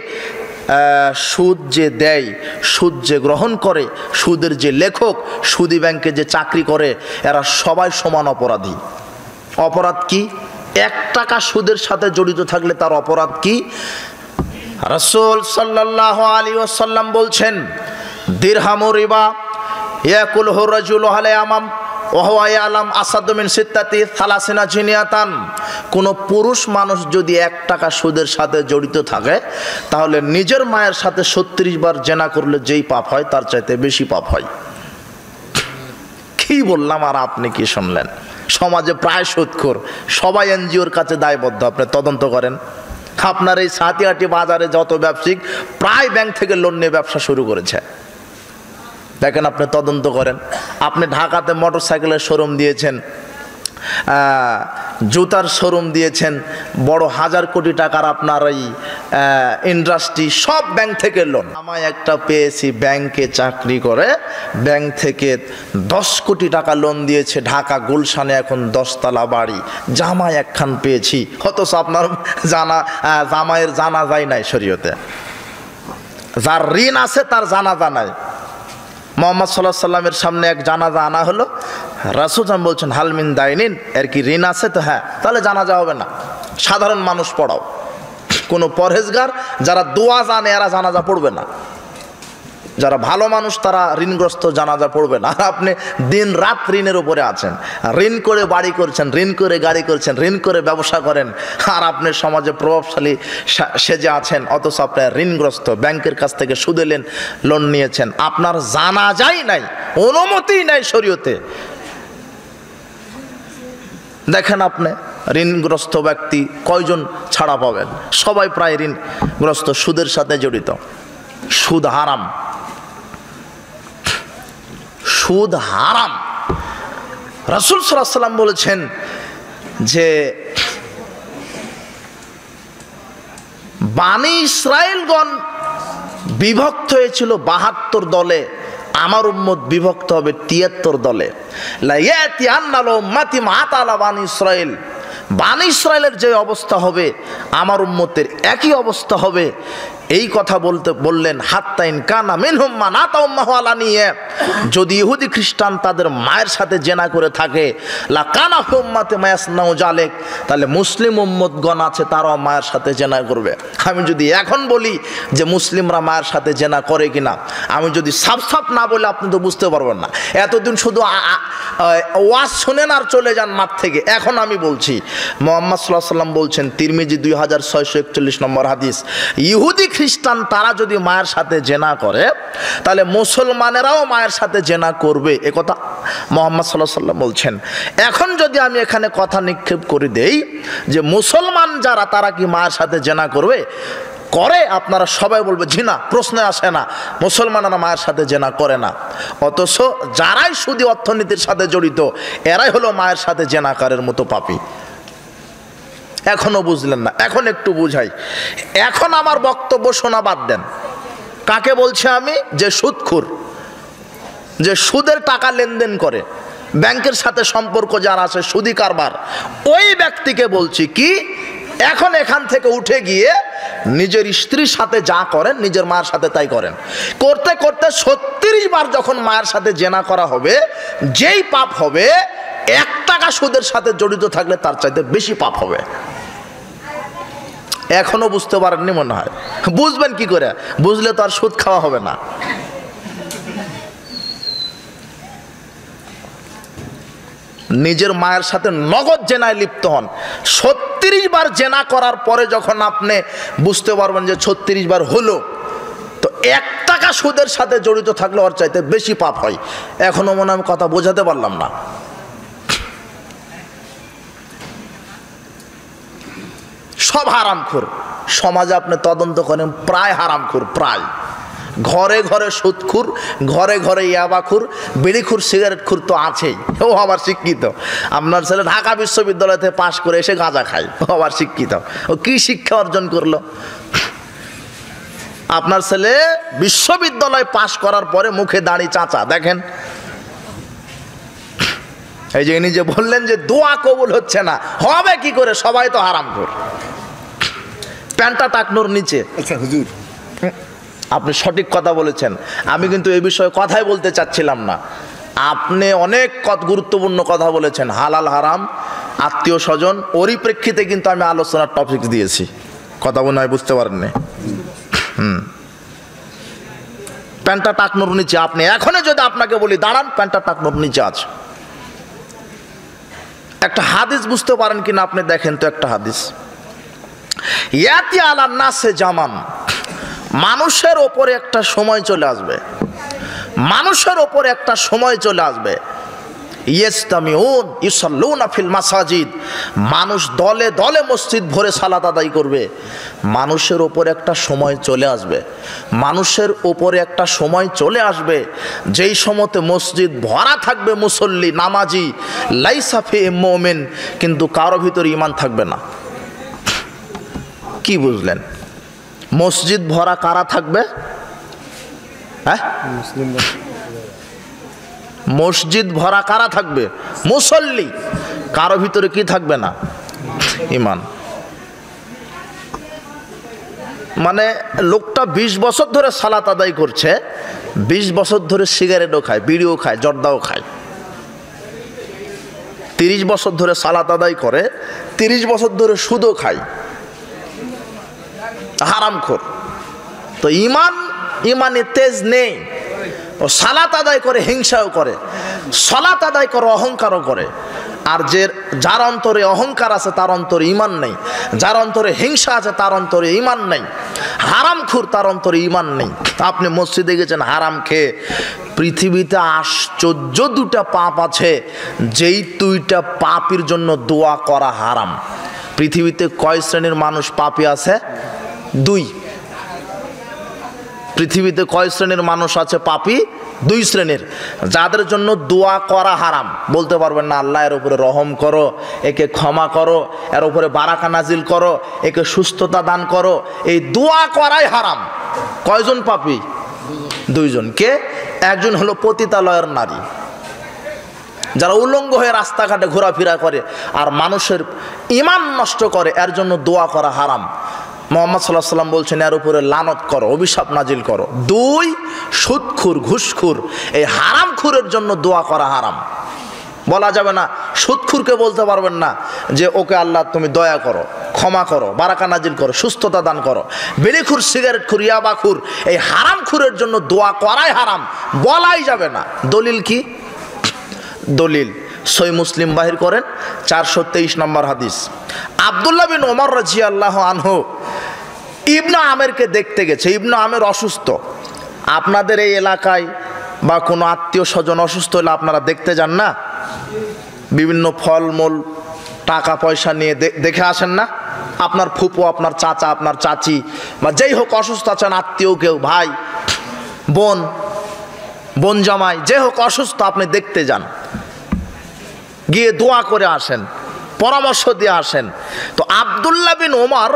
সুদ যে দেয়, সুদ যে গ্রহণ করে, সুদের যে লেখক, সুদি ব্যাংকে যে চাকরি করে, এরা সবাই সমান অপরাধী। অপরাধ কি? 1 টাকা সুদের সাথে জড়িত থাকলে তার অপরাধ কি? রাসূল সাল্লাল্লাহু আলাইহি ওয়াসাল্লাম বলছেন, দিরহামু রিবা ইয়াকুলহু রাজুলু আলা আমাম ওয়া হুয়া ইয়ালাম আসাদু মিন সিত্তাতি সালাসিনা জিনিয়াতান। কোনো পুরুষ মানুষ যদি 1 টাকা সুদের সাথে জড়িত থাকে তাহলে নিজের মায়ের সাথে 36 বার জেনা করলে যেই পাপ হয় তার চাইতে বেশি পাপ হয়। কি বললাম আর আপনি কি শুনলেন? সমাজে প্রায় সুদখোর, সবাই এনজিওর কাছে দায়বদ্ধ। আপনি তদন্ত করেন, আপনার এই সাতিয়াটি বাজারে যত ব্যবসায়িক প্রায় ব্যাংক থেকে লোন নিয়ে ব্যবসা শুরু করেছে। দেখেন, আপনি তদন্ত করেন। আপনি ঢাকাতে মোটরসাইকেলের শোরুম দিয়েছেন, জুতার শোরুম দিয়েছেন, বড় 1000 কোটি টাকার আপনার এই ইন্ডাস্ট্রি, সব ব্যাংক থেকে লোন। আমায় একটা পেয়েছি ব্যাংকে চাকরি করে, ব্যাংক থেকে 10 কোটি টাকা লোন দিয়েছে, ঢাকা গুলশানে এখন 10 তলা বাড়ি। জামাই একখান পেয়েছি, অথচ আপনার জামাইয়ের জানাজাই নাই শরীয়তে। যার ঋণ আছে তার জানাজা নাই। মুহাম্মদ সাল্লাল্লাহু আলাইহি সাল্লামের সামনে এক জানাজা আনা হলো, রাসূল বলছেন, হালমিন দাইনিন, এর কি ঋণ আছে? তো হ্যাঁ। তাহলে জানাজা হবে না, সাধারণ মানুষ পড়াও। কোনো পরহেজগার যারা দোয়া জানে এরা জানাজা পড়বে না। যারা ভালো মানুষ তারা ঋণগ্রস্ত জানাজা পড়বে না। আর আপনি দিন রাত ঋণের উপরে আছেন, ঋণ করে বাড়ি করছেন, ঋণ করে গাড়ি করছেন, ঋণ করে ব্যবসা করেন, আর আপনি সমাজে প্রভাবশালী সেজে আছেন, অথচ আপনার ঋণগ্রস্ত। ব্যাংকের কাছ থেকে সুদে লোন নিয়েছেন, আপনার জানাজাই নাই, অনুমতিই নাই শরীয়তে। দেখেন আপনি ঋণগ্রস্ত ব্যক্তি কয়জন ছাড়া পাবেন? সবাই প্রায় ঋণগ্রস্ত, সুদের সাথে জড়িত। সুদ হারাম, সুদ হারাম। রাসূল সাল্লাল্লাহু আলাইহি ওয়াসাল্লাম বলেছেন যে বানি ইসরাইলগণ বিভক্ত হয়েছিল 72 দলে, আমার উম্মত বিভক্ত হবে 73 দলে। লা ইয়াতিয়ান্নাল উম্মতি মা তাআলা বানি ইসরাইল, বানি ইসরাইলের যে অবস্থা হবে আমার উম্মতের একই অবস্থা হবে। এই কথা বললেন হাত্তাইন কানা মিনহুম মান আতা উম্মাহু আলানিয়া, যদি ইহুদি খ্রিস্টান তাদের মায়ের সাথে জেনা করে থাকে, লা কানা উম্মাতে মায়াসনাউ জালেক, তাহলে মুসলিম উম্মতগণ আছে তারাও মায়ের সাথে জেনা করবে। আমি যদি এখন বলি যে মুসলিমরা মায়ের সাথে জেনা করে কিনা, আমি যদি সাফ না বলে আপনি তো বুঝতে পারবেন না। এতদিন শুধু ওয়াজ শুনেন আর চলে যান মাঠ থেকে। এখন আমি বলছি, মুহাম্মদ সাল্লাল্লাহু আলাইহি ওয়াসাল্লাম বলছেন, তিরমিজি 2641 নম্বর হাদিস, ইহুদি খ্রিস্টান তারা যদি মায়ের সাথে জেনা করে তাহলে মুসলমানেরাও মায়ের সাথে জেনা করবে, এ কথা মুহাম্মদ সাল্লাল্লাহু আলাইহি ওয়াসাল্লাম বলছেন। এখন যদি আমি এখানে কথা নিক্ষেপ করে দেই যে মুসলমান যারা তারা কি মায়ের সাথে জেনা করবে, করে, আপনারা সবাই বলবে জি না, প্রশ্নে আসে না, মুসলমানরা মায়ের সাথে জেনা করে না। অথচ যারাই সুদী অর্থনীতির সাথে জড়িত এরাই হলো মায়ের সাথে জেনাকারের মতো পাপী। এখনো বুঝলেন না? এখন একটু বুঝাই। এখন আমার বক্তব্য শোনা বাদ দেন। কাকে বলছি আমি? যে সুদখোর, যে সুদের টাকা লেনদেন করে, ব্যাংকের সাথে সম্পর্ক যারা আছে, সুদী কারবার, ওই ব্যক্তিকে বলছি কি এখন এখান থেকে উঠে গিয়ে নিজের স্ত্রীর সাথে যা করেন নিজের মায়ের সাথে তাই করেন। করতে করতে 36 বার যখন মায়ের সাথে জেনা করা হবে, যেই পাপ হবে 1 টাকা সুদের সাথে জড়িত থাকলে তার চাইতে বেশি পাপ হবে। এখনো বুঝতে পারেননি মনে হয়। বুঝবেন কি করে? বুঝলে তো আর সুদ খাওয়া হবে না। নিজের মায়ের সাথে নগদ জেনায় লিপ্ত হন। 36 বার জেনা করার পরে যখন আপনি বুঝতে পারবেন যে 36 বার হলো, তো 1 টাকা সুদের সাথে জড়িত থাকলে ওর চাইতে বেশি পাপ হয়। এখনো মনে আমি কথা বোঝাতে পারলাম না। সব হারামখোর সমাজে আপনি তদন্ত করেন, প্রায় হারামখোর, প্রায় ঘরে ঘরে সুদখোর, ঘরে ঘরে ইয়াবাখোর, বিড়িখোর, সিগারেটখোর তো আছেই। ও আবার শিক্ষিত। আপনার ছেলে ঢাকা বিশ্ববিদ্যালয় থেকে পাশ করে এসে গাঁজা খায়, ও আবার শিক্ষিত। ও কি শিক্ষা অর্জন করলো? আপনার ছেলে বিশ্ববিদ্যালয় পাশ করার পরে মুখে দাড়ি চাচা, দেখেন। এই যে ইনি যে বললেন যে দোয়া কবুল হচ্ছে না, হবে কি করে? সবাই তো হারামখোর। প্যান্টটা টাকনোর নিচে। আচ্ছা হুজুর, আপনি সঠিক কথা বলেছেন। আমি কিন্তু এই বিষয়ে কথাই বলতে চাচ্ছিলাম না। আপনি অনেক গুরুত্বপূর্ণ কথা বলেছেন, হালাল হারাম, আত্মীয় স্বজন, ওরই প্রেক্ষিতে কিন্তু আমি আলোচনার টপিক দিয়েছি। কথা মনে হয় বুঝতে পারেননি। প্যান্টটা টাকনোর নিচে। আপনি এখনই যদি আপনাকে বলি দাঁড়ান, প্যান্টটা টাকনোর নিচে আছে। একটা হাদিস বুঝতে পারেন কিনা আপনি দেখেন তো। একটা হাদিস, ইয়াতি আলান নাসে জামান, মানুষের ওপরে একটা সময় চলে আসবে, মানুষের ওপরে একটা সময় চলে আসবে, ইস্তামিউন ইউসাল্লুনা ফিল মাসাজিদ, মানুষ দলে দলে মসজিদ ভরে সালাত আদায় করবে। মানুষের ওপরে একটা সময় চলে আসবে, মানুষের ওপরে একটা সময় চলে আসবে যেই সময়তে মসজিদ ভরা থাকবে মুসল্লি, নামাজি, লাইসা ফি মুমিন, কিন্তু কারো ভিতরে ঈমান থাকবে না। কি বুঝলেন? মসজিদ ভরা কারা থাকবে? হ্যাঁ, মসজিদ ভরা কারা থাকবে? মুসল্লি। কারো ভিতরে কি থাকবে না? ঈমান। মানে লোকটা 20 বছর ধরে সালাত আদায় করছে, 20 বছর ধরে সিগারেটও খায়, বিড়িও খায়, জর্দাও খায়। 30 বছর ধরে সালাত আদায় করে, 30 বছর ধরে সুদও খায়, হারামখোর। তো ইমানে তেজ নেই। ও সালাত আদায় করে, হিংসাও করে, সালাত আদায় করে, অহংকারও করে। আর যার অন্তরে অহংকার আছে তার অন্তরে ঈমান নেই, যার অন্তরে হিংসা আছে তার অন্তরে ঈমান নেই। হারামখোর, তার অন্তরে ঈমান নেই। আপনি মসজিদে গেছেন হারাম খেয়ে। পৃথিবীতে আশ্চর্য 2টা পাপ আছে, যেই 2টা পাপের জন্য দোয়া করা হারাম। পৃথিবীতে কয় শ্রেণীর মানুষ পাপী আছে? 2। পৃথিবীতে কয় শ্রেণীর মানুষ আছে পাপী? 2 শ্রেণীর, যাদের জন্য দোয়া করা হারাম। বলতে পারবেন না আল্লাহ এর উপরে রহম করো, একে ক্ষমা করো, এর উপরে বারাকা নাজিল করো, একে সুস্থতা দান করো। এই দোয়া করাই হারাম। কয়জন পাপী? 2 জন। কে? একজন হলো পতিতালয়ের নারী, যারা উলঙ্গ হয়ে রাস্তাঘাটে ঘোরাফেরা করে আর মানুষের ঈমান নষ্ট করে, এর জন্য দোয়া করা হারাম। মুহাম্মদ সাল্লাল্লাহু আলাইহি ওয়াসাল্লাম বলছেন এর উপরে লানত করো, অভিশাপ নাজিল করো। 2, সুদখোর, ঘুষখোর, এই হারামখোরের জন্য দোয়া করা হারাম। বলা যাবে না, সুদখোরকে বলতে পারবেন না যে ওকে আল্লাহ তুমি দয়া করো, ক্ষমা করো, বারাকা নাজিল করো, সুস্থতা দান করো। বিড়িখোর, সিগারেটখোর, ইয়াবাখোর, এই হারামখোরের জন্য দোয়া করাই হারাম, বলাই যাবে না। দলিল কি? দলিল সহিহ মুসলিম বাহির করেন 423 নম্বর হাদিস। আব্দুল্লাহ বিন ওমর রাদিয়াল্লাহু আনহু ইবনে আমেরকে দেখতে গেছে। ইবনে আমের অসুস্থ। আপনাদের এই এলাকায় বা কোনো আত্মীয় স্বজন অসুস্থ হলে আপনারা দেখতে যান না? বিভিন্ন ফলমূল, টাকা পয়সা নিয়ে দেখে আসেন না? আপনার ফুপু, আপনার চাচা, আপনার চাচি বা যেই হোক অসুস্থ আছেন, আত্মীয় কেউ, ভাই, বোন জামাই, যে হোক অসুস্থ, আপনি দেখতে যান, গিয়ে দোয়া করে আসেন, পরামর্শ দিয়ে আসেন। তো আব্দুল্লাহ বিন ওমর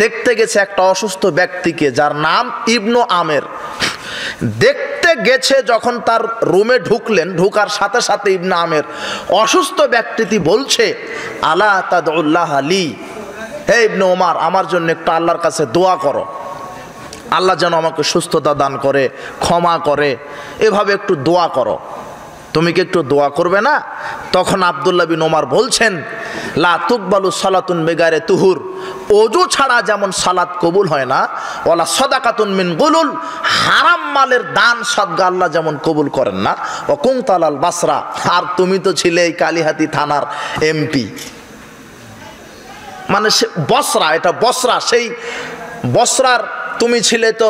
দেখতে গেছে একটা অসুস্থ ব্যক্তিকে, যার নাম ইবনু আমের। দেখতে গেছে, যখন তার রুমে ঢুকলেন, ঢুকার সাথে সাথে ইবনে আমের অসুস্থ ব্যক্তিটি বলছে, আলা তাদউল্লাহ আলী, হে ইবনে ওমর, আমার জন্য একটু আল্লাহর কাছে দোয়া করো, আল্লাহ যেন আমাকে সুস্থতা দান করে, ক্ষমা করে, এভাবে একটু দোয়া করো। তুমি কি একটু দোয়া করবে না? তখন আব্দুল্লাহ বিন ওমর বলছেন, লা তুকবালু সালাতুন বেগারে তুহুর, ওযু ছাড়া যেমন সালাত কবুল হয় না, ওয়ালা সাদাকাতুন মিন গুলুল, হারাম মালের দান সদকা আল্লাহ যেমন কবুল করেন না। ও কুনতালাল বাসরা, আর তুমি তো ছিলে এই কালিহাতি থানার এমপি, মানে সে বসরা, এটা বসরা, সেই বসরার তুমি ছিলে তো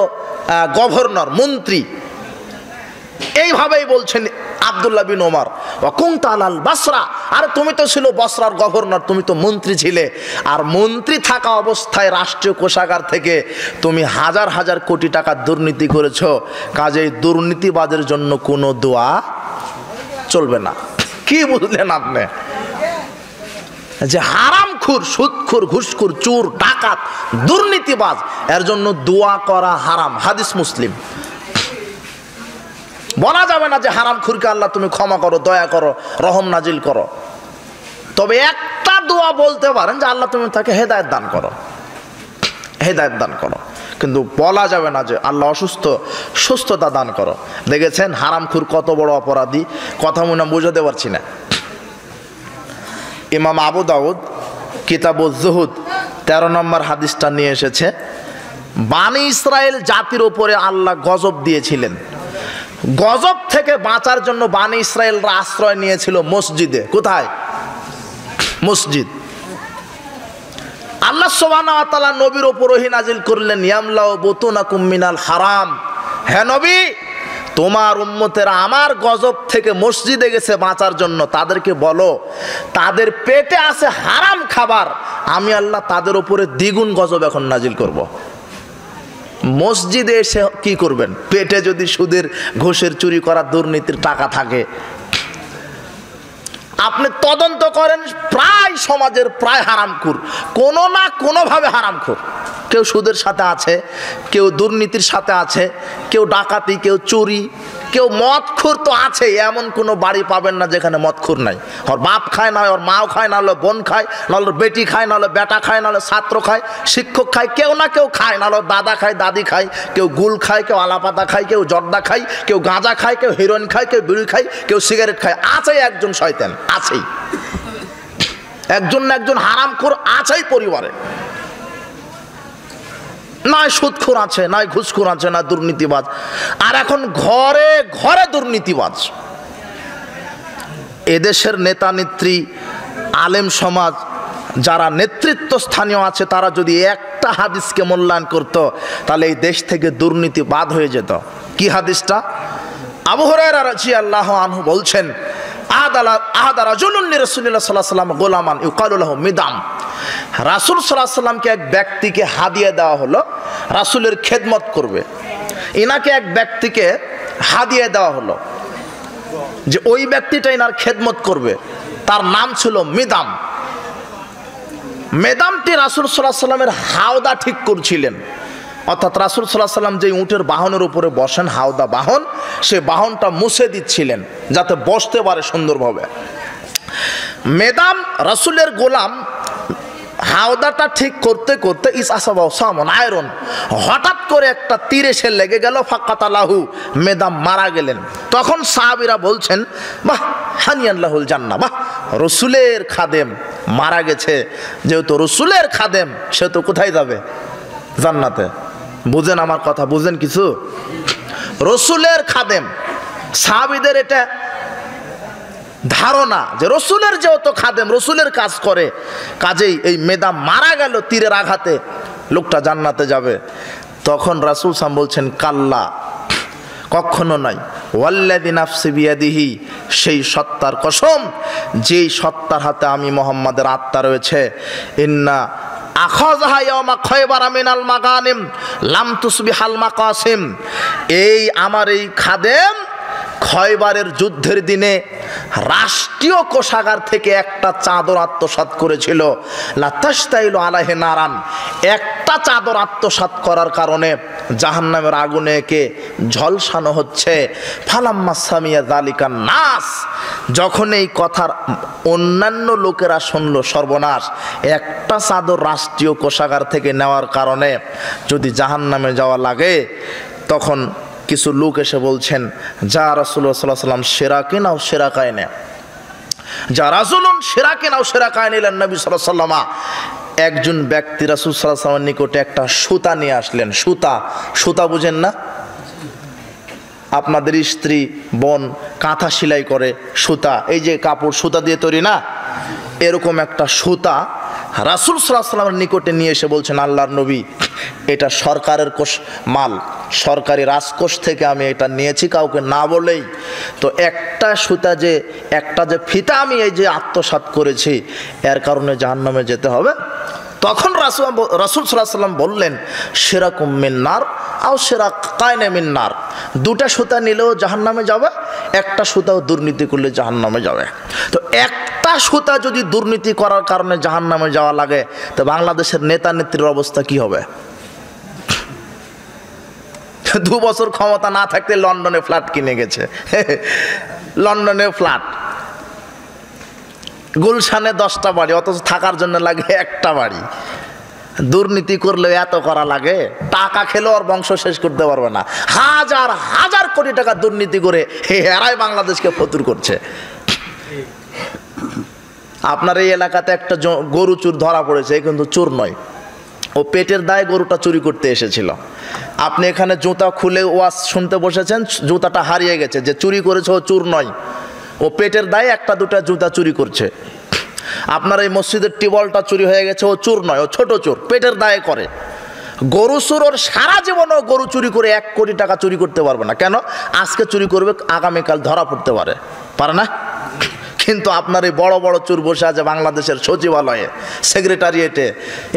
গভর্নর, মন্ত্রী। এইভাবেই বলছেন আব্দুল্লাহ বিন ওমর, ওয়াকুনতা আলাল বাসরা, আর তুমি তো ছিল বসরার গভর্নর, তুমি তো মন্ত্রী ছিলে, আর মন্ত্রী থাকা অবস্থায় রাষ্ট্রীয় কোষাগার থেকে তুমি হাজার হাজার কোটি টাকা দুর্নীতি করেছো, কাজেই দুর্নীতিবাজের জন্য কোনো দোয়া চলবে না। কি বুঝলেন আপনি? যে হারামখোর, সুদখোর, ঘুষখোর, চোর, ডাকাত, দুর্নীতিবাজ, এর জন্য দোয়া করা হারাম। হাদিস মুসলিম। বলা যাবে না যে হারামখোরকে আল্লাহ তুমি ক্ষমা করো, দয়া করো, রহম নাজিল করো। তবে একটা দোয়া বলতে পারেন যে আল্লাহ তুমি তাকে হেদায়েত দান করো, হেদায়েত দান করো, কিন্তু বলা যাবে না যে আল্লাহ অসুস্থ, সুস্থতা দান করো। দেখেছেন হারামখোর কত বড় অপরাধী, কথা মনে বুঝাতে পারছি না। ইমাম আবু দাউদ কিতাবুজ জুহুদ 13 নম্বর হাদিসটা নিয়ে এসেছে। বানি ইসরায়েল জাতির উপরে আল্লাহ গজব দিয়েছিলেন। গজব থেকে বাঁচার জন্য বানি ইসরায়েলরা আশ্রয় নিয়েছিল মসজিদে। কোথায়? মসজিদ। আল্লাহ সুবহানাহু ওয়া তাআলা নবীর উপর ওহী নাজিল করলেন, ইয়ামলাউ বুতুনাকুম মিনাল হারাম, হে নবী, তোমার উম্মতেরা আমার গজব থেকে মসজিদে গেছে বাঁচার জন্য, তাদেরকে বলো তাদের পেটে আছে হারাম খাবার, আমি আল্লাহ তাদের উপরে দ্বিগুণ গজব এখন নাজিল করব। মসজিদে এসে কি করবেন? পেটে যদি সুদের, ঘুষের, চুরি করা, দুর্নীতির টাকা থাকে, আপনি তদন্ত করেন, প্রায় সমাজের প্রায় হারামখোর, কোনো না কোনোভাবে হারামখোর। কেউ সুদের সাথে আছে, কেউ দুর্নীতির সাথে আছে, কেউ ডাকাতি, কেউ চুরি, কেউ মদখোর তো আছে। এমন কোনো বাড়ি পাবেন না যেখানে মদখোর নাই। ওর বাপ খায়, না ওর মাও খায়, না হলে বোন খায়, না হলে বেটি খায়, না হলে বেটা খায়, না হলে ছাত্র খায়, শিক্ষক খায়, কেউ না কেউ খায়, না হলে দাদা খায়, দাদি খায়, কেউ গুল খায়, কেউ আলাপাতা খায়, কেউ জর্দা খায়, কেউ গাঁজা খায়, কেউ হিরোইন খায়, কেউ বিড়ি খায়, কেউ সিগারেট খায়। আছেই একজন শয়তান, আছেই একজন না একজন হারামখোর আছেই পরিবারে। নয় সুদখোর আছে, নয় ঘুষখোর আছে, না দুর্নীতিবাজ। আর এখন ঘরে ঘরে দুর্নীতিবাজ। এদেশের নেতা নেত্রী, আলেম সমাজ, যারা নেতৃত্ব স্থানীয় আছে, তারা যদি একটা হাদিসকে মূল্যায়ন করত, তাহলে এই দেশ থেকে দুর্নীতি বাদ হয়ে যেত। কি হাদিসটা? আবু হুরায়রা রাদিয়াল্লাহু আনহু বলছেন, আহাদা রাজুলুন লিরাসূলিল্লাহ সাল্লাল্লাহু আলাইহি ওয়াসাল্লাম গোলামান ইউকালু লাহু মিদাম। রাসূল সাল্লাল্লাহু আলাইহি ওয়াসাল্লামকে এক ব্যক্তিকে হাদিয়া দেওয়া হলো, রাসূলের খেদমত করবে। ইনাকে এক ব্যক্তিকে হাদিয়া দেওয়া হলো যে ওই ব্যক্তিটা ইনার খেদমত করবে। তার নাম ছিল মিদাম। মেদামটি রাসূল সাল্লাল্লাহু আলাইহি ওয়াসাল্লামের হাওদা ঠিক করছিলেন। অর্থাৎ রাসূল সাল্লাল্লাহু আলাইহি ওয়াসাল্লাম যে উটের বাহনের উপরে বসেন, হাওদা বাহন, সে বাহনটা মুছে দিচ্ছিলেন যাতে বসতে পারে সুন্দরভাবে। মেদাম রাসূলের গোলাম হাওদাটা ঠিক করতে করতে আয়রন, হঠাৎ করে একটা তীর এসে লেগে গেল। ফাকাতালাহু, মেদাম মারা গেলেন। তখন সাহাবীরা বলছেন, বাহ, হানিয়ান লাহুল জান্নাহ, বাহ, রসুলের খাদেম মারা গেছে, যেহেতু রসুলের খাদেম সে তো কোথায় যাবে? জান্নাতে। বুঝেন আমার কথা? বুঝেন কিছু? রসুলের খাদেম, সাহাবীদের এটা ধারণা যে রসুলের যেহেতু খাদেম, রসুলের কাজ করে, কাজেই এই মেদাম মারা গেল তীরের আঘাতে, লোকটা জান্নাতে যাবে। তখন রাসূল সাল্লাল্লাহু আলাইহি ওয়াসাল্লাম বলছেন, কাল্লা, কখনো নয়, ওয়াল্লাযী নাফসি বিয়াদিহি, সেই সত্তার কসম যেই সত্তার হাতে আমি মুহাম্মাদের আত্মা রয়েছে, ইন্না আখাযাহা ইয়াওমা খায়বার মিনাল মাগানিম লাম তুসবিহাল মাকাসিম, এই আমার এই খাদেম খয়বারের যুদ্ধের দিনে রাষ্ট্রীয় কোষাগার থেকে একটা চাদর আত্মসাৎ করেছিল। লাতাশতাইলু আলাইহি নারান, একটা চাদর আত্মসাৎ করার কারণে জাহান্নামের আগুনে একে ঝলসানো হচ্ছে। ফালাম্মা সামিয়া যালিকান নাস, যখন এই কথার অন্যান্য লোকেরা শুনলো, সর্বনাশ, একটা চাদর রাষ্ট্রীয় কোষাগার থেকে নেওয়ার কারণে যদি জাহান্নামে যাওয়া লাগে, তখন কিছু লোক এসে বলছেন, যা রাসূলুল্লাহ সাল্লাল্লাহু আলাইহি ওয়াসাল্লাম শিরাকিন আও শিরাকাইনে, যা রাজুলুন শিরাকিন আও শিরাকাইনে ইলান নবী সাল্লাল্লাহু আলাইহি ওয়াসাল্লাম। একজন ব্যক্তি রাসূল সাল্লাল্লাহু আলাইহি ওয়াসাল্লামের নিকটে একটা সুতা নিয়ে আসলেন। সুতা বুঝেন না? আপনাদের স্ত্রী বোন কাঁথা সেলাই করে, সুতা, এই যে কাপড় সুতা দিয়ে তৈরি না, এরকম একটা সুতা রাসূল সাল্লাল্লাহু আলাইহি ওয়াসাল্লামের নিকটে নিয়ে এসে বলছেন, আল্লাহর নবী, এটা সরকারের কোষ মাল, সরকারি রাজকোষ থেকে আমি এটা নিয়েছি কাউকে না বলেই। তো একটা সুতা যে, একটা যে ফিতা আমি এই যে আত্মসাৎ করেছি, এর কারণে জাহান্নামে যেতে হবে। তখন রাসূল সাল্লাল্লাহু আলাইহি ওয়াসাল্লাম বললেন, শিরাকুম মিন্নার আও শিরাকাইনে মিন্নার, দুটা সুতা নিলেও জাহান্নামে যাবে, একটা সুতাও দুর্নীতি করলে জাহান্নামে যাবে। তো একটা সুতা যদি দুর্নীতি করার কারণে জাহান্নামে যাওয়া লাগে, তো বাংলাদেশের নেতা নেত্রীর অবস্থা কি হবে? 2 বছর ক্ষমতা না থাকতে লন্ডনে ফ্ল্যাট কিনে গেছে, লন্ডনে ফ্ল্যাট, গুলশানে 10টা বাড়ি, অথচ থাকার জন্য লাগে একটা বাড়ি। দুর্নীতি করলে এত করা লাগে, টাকা খেলেও আর বংশ শেষ করতে পারবে না। হাজার হাজার কোটি টাকা দুর্নীতি করে এরাই বাংলাদেশকে ফতুর করছে। আপনার এই এলাকাতে একটা গরু চোর ধরা পড়েছে, কিন্তু চোর নয়, ও পেটের দায়ে গরুটা চুরি করতে এসেছিল। আপনি এখানে জুতা খুলে ওয়াজ শুনতে বসেছেন, জুতাটা হারিয়ে গেছে, যে চুরি করেছে ও চোর নয়, ও পেটের দায়ে একটা দুটা জুতা চুরি করছে। আপনার এই মসজিদের টিউবওয়েলটা চুরি হয়ে গেছে, ও চোর নয়, ও ছোট চোর, পেটের দায়ে করে। গরু চোর, ওর সারা জীবনও গরু চুরি করে 1 কোটি টাকা চুরি করতে পারবে না। কেন? আজকে চুরি করবে, আগামীকাল ধরা পড়তে পারে না। কিন্তু আপনার এই বড় বড় চোর বসে আছে বাংলাদেশের সচিবালয়ে, সেক্রেটারিয়েটে,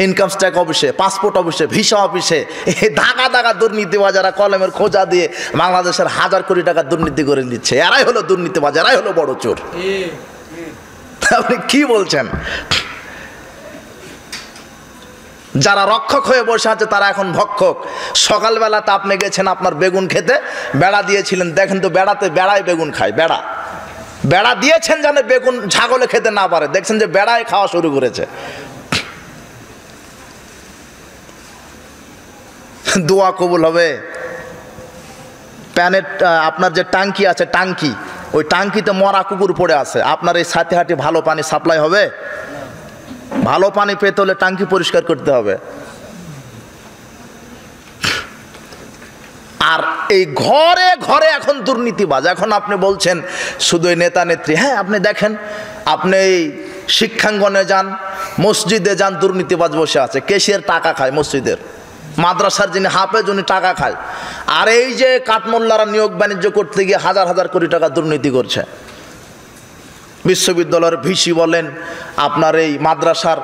ইনকাম ট্যাক্স অফিসে, পাসপোর্ট অফিসে, ভিসা অফিসে, এই দাগা দুর্নীতিবাজারা কলমের খোঁজা দিয়ে বাংলাদেশের হাজার কোটি টাকা দুর্নীতি করে নিচ্ছে। এরাই হলো দুর্নীতিবাজ, এরাই হলো বড় চোর। আপনি কি বলছেন? যারা রক্ষক হয়ে বসে আছে তারা এখন ভক্ষক। সকালবেলাতে আপনি গেছেন আপনার বেগুন খেতে, বেড়া দিয়েছিলেন, দেখেন তো বেড়ায় বেগুন খায়, বেড়া দিয়েছেন যেন বেগুন ছাগলে খেতে না পারে, দেখছেন যে বেড়ায় খাওয়া শুরু করেছে। দোয়া কবুল হবে? প্যানের আপনার যে টাঙ্কি আছে, টাঙ্কি, ওই টাঙ্কিতে মরা কুকুর পড়ে আছে, আপনার এই সাথে ভালো পানি সাপ্লাই হবে? ভালো পানি পেতে হলে টাঙ্কি পরিষ্কার করতে হবে। আর এই ঘরে ঘরে এখন দুর্নীতিবাজ। এখন আপনি বলছেন শুধু এই নেতা নেত্রী, হ্যাঁ আপনি দেখেন, আপনি এই শিক্ষাঙ্গনে যান, মসজিদে যান, দুর্নীতিবাজ বসে আছে, কেশিয়ার টাকা খায় মসজিদের, মাদ্রাসার যিনি হাফেজ উনি টাকা খায়। আর এই যে কাঠমোল্লারা নিয়োগ বাণিজ্য করতে গিয়ে হাজার হাজার কোটি টাকা দুর্নীতি করছে। বিশ্ববিদ্যালয়ের ভিসি বলেন, আপনার এই মাদ্রাসার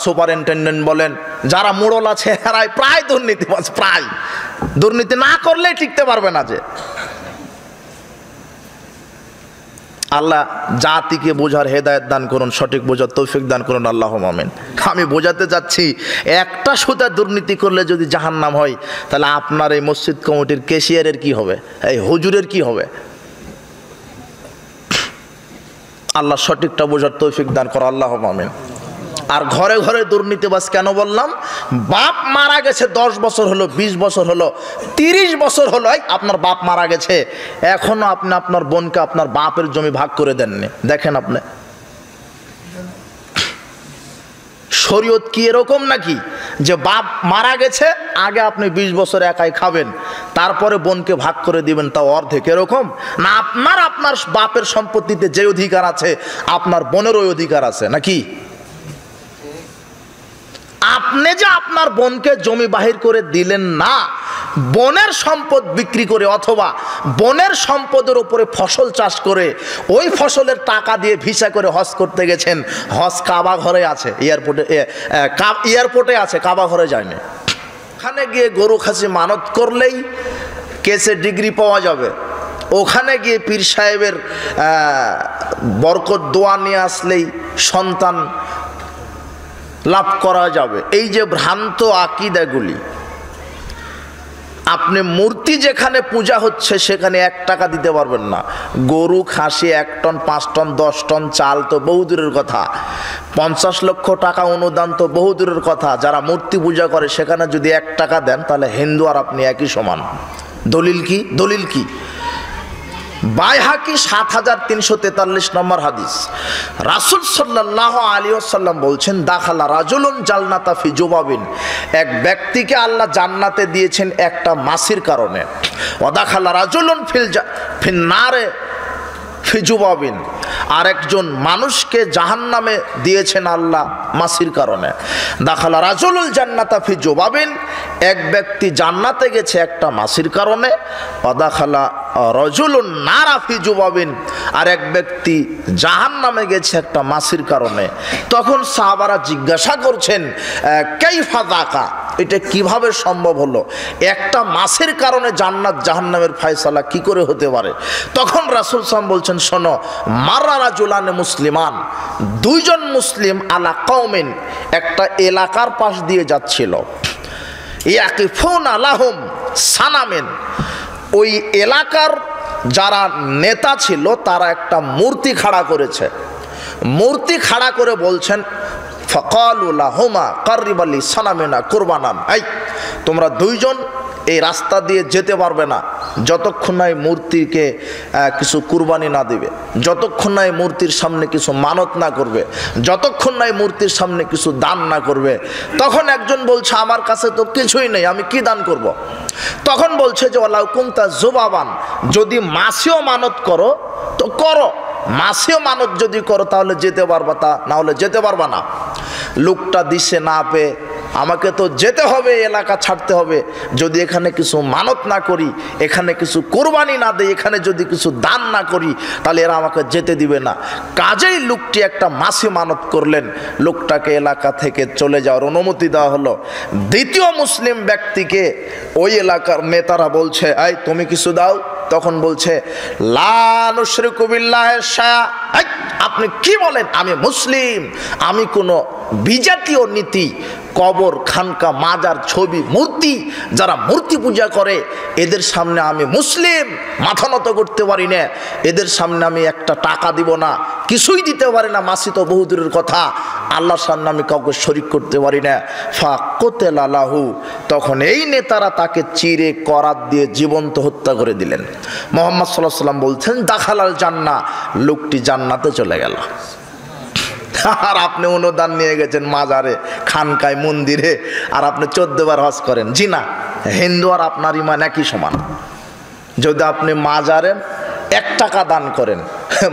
সুপারিনটেন্ডেন্ট বলেন, যারা মোড়ল আছে এরাই প্রায় দুর্নীতিবাজ, প্রায়। দুর্নীতি না করলে টিকতে পারবে না। যে আল্লাহ জাতিকে বোঝার হেদায়েত দান করুন, সঠিক বোঝার তৌফিক দান করুন, আল্লাহুম্মা আমিন। আমি বোঝাতে চাচ্ছি, একটা সুতা দুর্নীতি করলে যদি জাহান্নাম হয়, তাহলে আপনার এই মসজিদ কমিটির ক্যাশিয়ারের কি হবে, এই হুজুরের কি হবে? আল্লাহ সঠিকটা বোঝার তৌফিক দান করো, আল্লাহুম্মা আমিন। আর ঘরে ঘরে দুর্নীতিবাজ কেন বললাম? বাপ মারা গেছে 10 বছর হলো, 20 বছর হলো, 30 বছর হলো, আপনার বাপ মারা গেছে, এখনো আপনি আপনার বোনকে আপনার বাপের জমি ভাগ করে দেননি। দেখেন আপনি, শরীয়ত কি এরকম নাকি যে বাপ মারা গেছে, আগে আপনি 20 বছর একাই খাবেন, তারপরে বোনকে ভাগ করে দিবেন, তাও অর্ধেক? এরকম না, আপনার বাপের সম্পত্তিতে যে অধিকার আছে আপনার বোনেরও অধিকার আছে নাকি? আপনি যে আপনার বোনকে জমি বাহির করে দিলেন না, বোনের সম্পদ বিক্রি করে অথবা বোনের সম্পদের উপরে ফসল চাষ করে ওই ফসলের টাকা দিয়ে ভিসা করে হজ করতে গেছেন, হজ কাবা ঘরে আছে, এয়ারপোর্টে আছে, কাবা ঘরে যায়নি। ওখানে গিয়ে গরু খাসি মানত করলেই কেসে ডিগ্রি পাওয়া যাবে, ওখানে গিয়ে পীর সাহেবের বরকত দোয়া নিয়ে আসলেই সন্তান লাভ করা যাবে। এই যে ভ্রান্ত আকীদাগুলি, আপনি মূর্তি যেখানে পূজা হচ্ছে সেখানে 1 টাকা দিতে পারবেন না। গরু খাসি 1 টন 5 টন 10 টন চাল তো বহু দূরের কথা, 50 লক্ষ টাকা অনুদান তো বহু দূরের কথা। যারা মূর্তি পূজা করে সেখানে যদি 1 টাকা দেন তাহলে হিন্দু আর আপনি একই সমান। দলিল কি? দলিল কি? বাইহাকি 7343 নম্বর হাদিস, রাসূল সাল্লাল্লাহু আলাইহি ওয়াসাল্লাম বলছেন, দাখালা রাজুলুন জান্নাতা ফি জুবাবিন, এক ব্যক্তিকে আল্লাহ জান্নাতে দিয়েছেন একটা মাছির কারণে। ওয়া দাখালা রাজুলুন ফিন নারে ফি জুবাবিন, আরেকজন মানুষকে জাহান্নামে দিয়েছেন আল্লাহ মাছির কারণে। দাখালা রাজুলুল জান্নাতা ফি জুবাবিন, এক ব্যক্তি জান্নাতে গেছে একটা মাছির কারণে। ওয়া দাখালা রাজুলুন নারা ফি জুবাবিন, আর এক ব্যক্তি জাহান্নামে গেছে একটা মাছির কারণে। তখন সাহাবারা জিজ্ঞাসা করছেন, কাইফা যাকা, এটা কিভাবে সম্ভব হলো? একটা মাছের কারণে জান্নাত জাহান্নামের ফয়সালা কি করে হতে পারে? তখন রাসূল সাল্লাল্লাহু বলছেন, শোনো, মাররা রাজুলানে মুসলিমান, 2 জন মুসলিম আলা কওমিন, একটা এলাকার পাশ দিয়ে যাচ্ছিল। ইয়াকিফুনা লাহুম সানামিন, ওই এলাকার যারা নেতা ছিল তারা একটা মূর্তি খাড়া করেছে। মূর্তি খাড়া করে বলছেন, ফাকালু লাহুমা কাররিবা লি সানামিনা কুরবানান, এই তোমরা 2 জন এই রাস্তা দিয়ে যেতে পারবে না যতক্ষণ না এই মূর্তিকে কিছু কুরবানি না দিবে, যতক্ষণ না এই মূর্তির সামনে কিছু মানত না করবে, যতক্ষণ না এই মূর্তির সামনে কিছু দান না করবে। তখন একজন বলছে, আমার কাছে তো কিছুই নেই, আমি কি দান করব? তখন বলছে যে ওয়ালাউ কুনতা জুবাবান, যদি মাছিও মানত করো তো করো, মাছিও মানত যদি করো তাহলে যেতে পারবা, তা না হলে যেতে পারবা না। লোকটা দিশে না পেয়ে, আমাকে তো যেতে হবে, এলাকা ছাড়তে হবে, যদি এখানে কিছু মানত না করি, এখানে কিছু কোরবানি না দেই, এখানে যদি কিছু দান না করি তাহলে এরা আমাকে যেতে দিবে না। কাজেই লোকটি একটা মাছি মানত করলেন, লোকটাকে এলাকা থেকে চলে যাওয়ার অনুমতি দেওয়া হলো। দ্বিতীয় মুসলিম ব্যক্তিকে ওই এলাকার নেতারা বলছে, এই তুমি কিছু দাও। তখন বলছে, লা নুশরিকু বিল্লাহি শাইআ, আপনি কি বলেন? আমি মুসলিম, আমি কোনো বিজাতীয় নীতি, কবর, খানকা, মাজার, ছবি, মূর্তি, যারা মূর্তি পূজা করে এদের সামনে আমি মুসলিম মাথা নত করতে পারি না, এদের সামনে আমি 1 টাকা দিব না, কিছুই দিতে পারি না, মাসি তো বহু দূরের কথা, আল্লাহর সামনে আমি কাউকে শরীক করতে পারি না। ফাকুতিলা লাহু, তখন এই নেতারা তাকে চিরে করাত দিয়ে জীবন্ত হত্যা করে দিলেন। মুহাম্মদ সাল্লাল্লাহু আলাইহি ওয়াসাল্লাম বলছেন, দাখালাল জান্নাহ, লোকটি জান্নাতে চলে গেল। আর আপনি অনুদান নিয়ে গেছেন মাজারে, খানকায়, মন্দিরে, আর আপনি 14 বার হজ করেন। জি না, হিন্দু আর আপনার ইমান একই সমান। যদি আপনি মাজারে 1 টাকা দান করেন,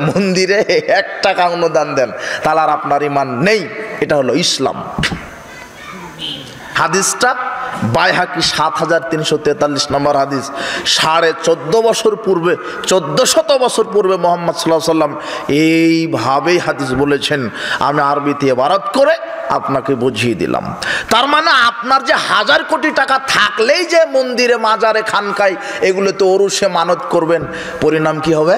মন্দিরে 1 টাকা অনুদান দেন, তাহলে আর আপনার ইমান নেই। এটা হলো ইসলাম। হাদিসটা বাইহাকি 7343 নম্বর হাদিস। 14.5 বছর পূর্বে, 1400 বছর পূর্বে মুহাম্মদ সাল্লাল্লাহু আলাইহি ওয়াসাল্লাম এইভাবেই হাদিস বলেছেন। আমি আরবিতে ইবারত করে আপনাকে বুঝিয়ে দিলাম। তার মানে আপনার যে 1000 কোটি টাকা থাকলেই যে মন্দিরে, মাজারে, খানকায় এগুলো তো ওরসে মানত করবেন, পরিণাম কি হবে?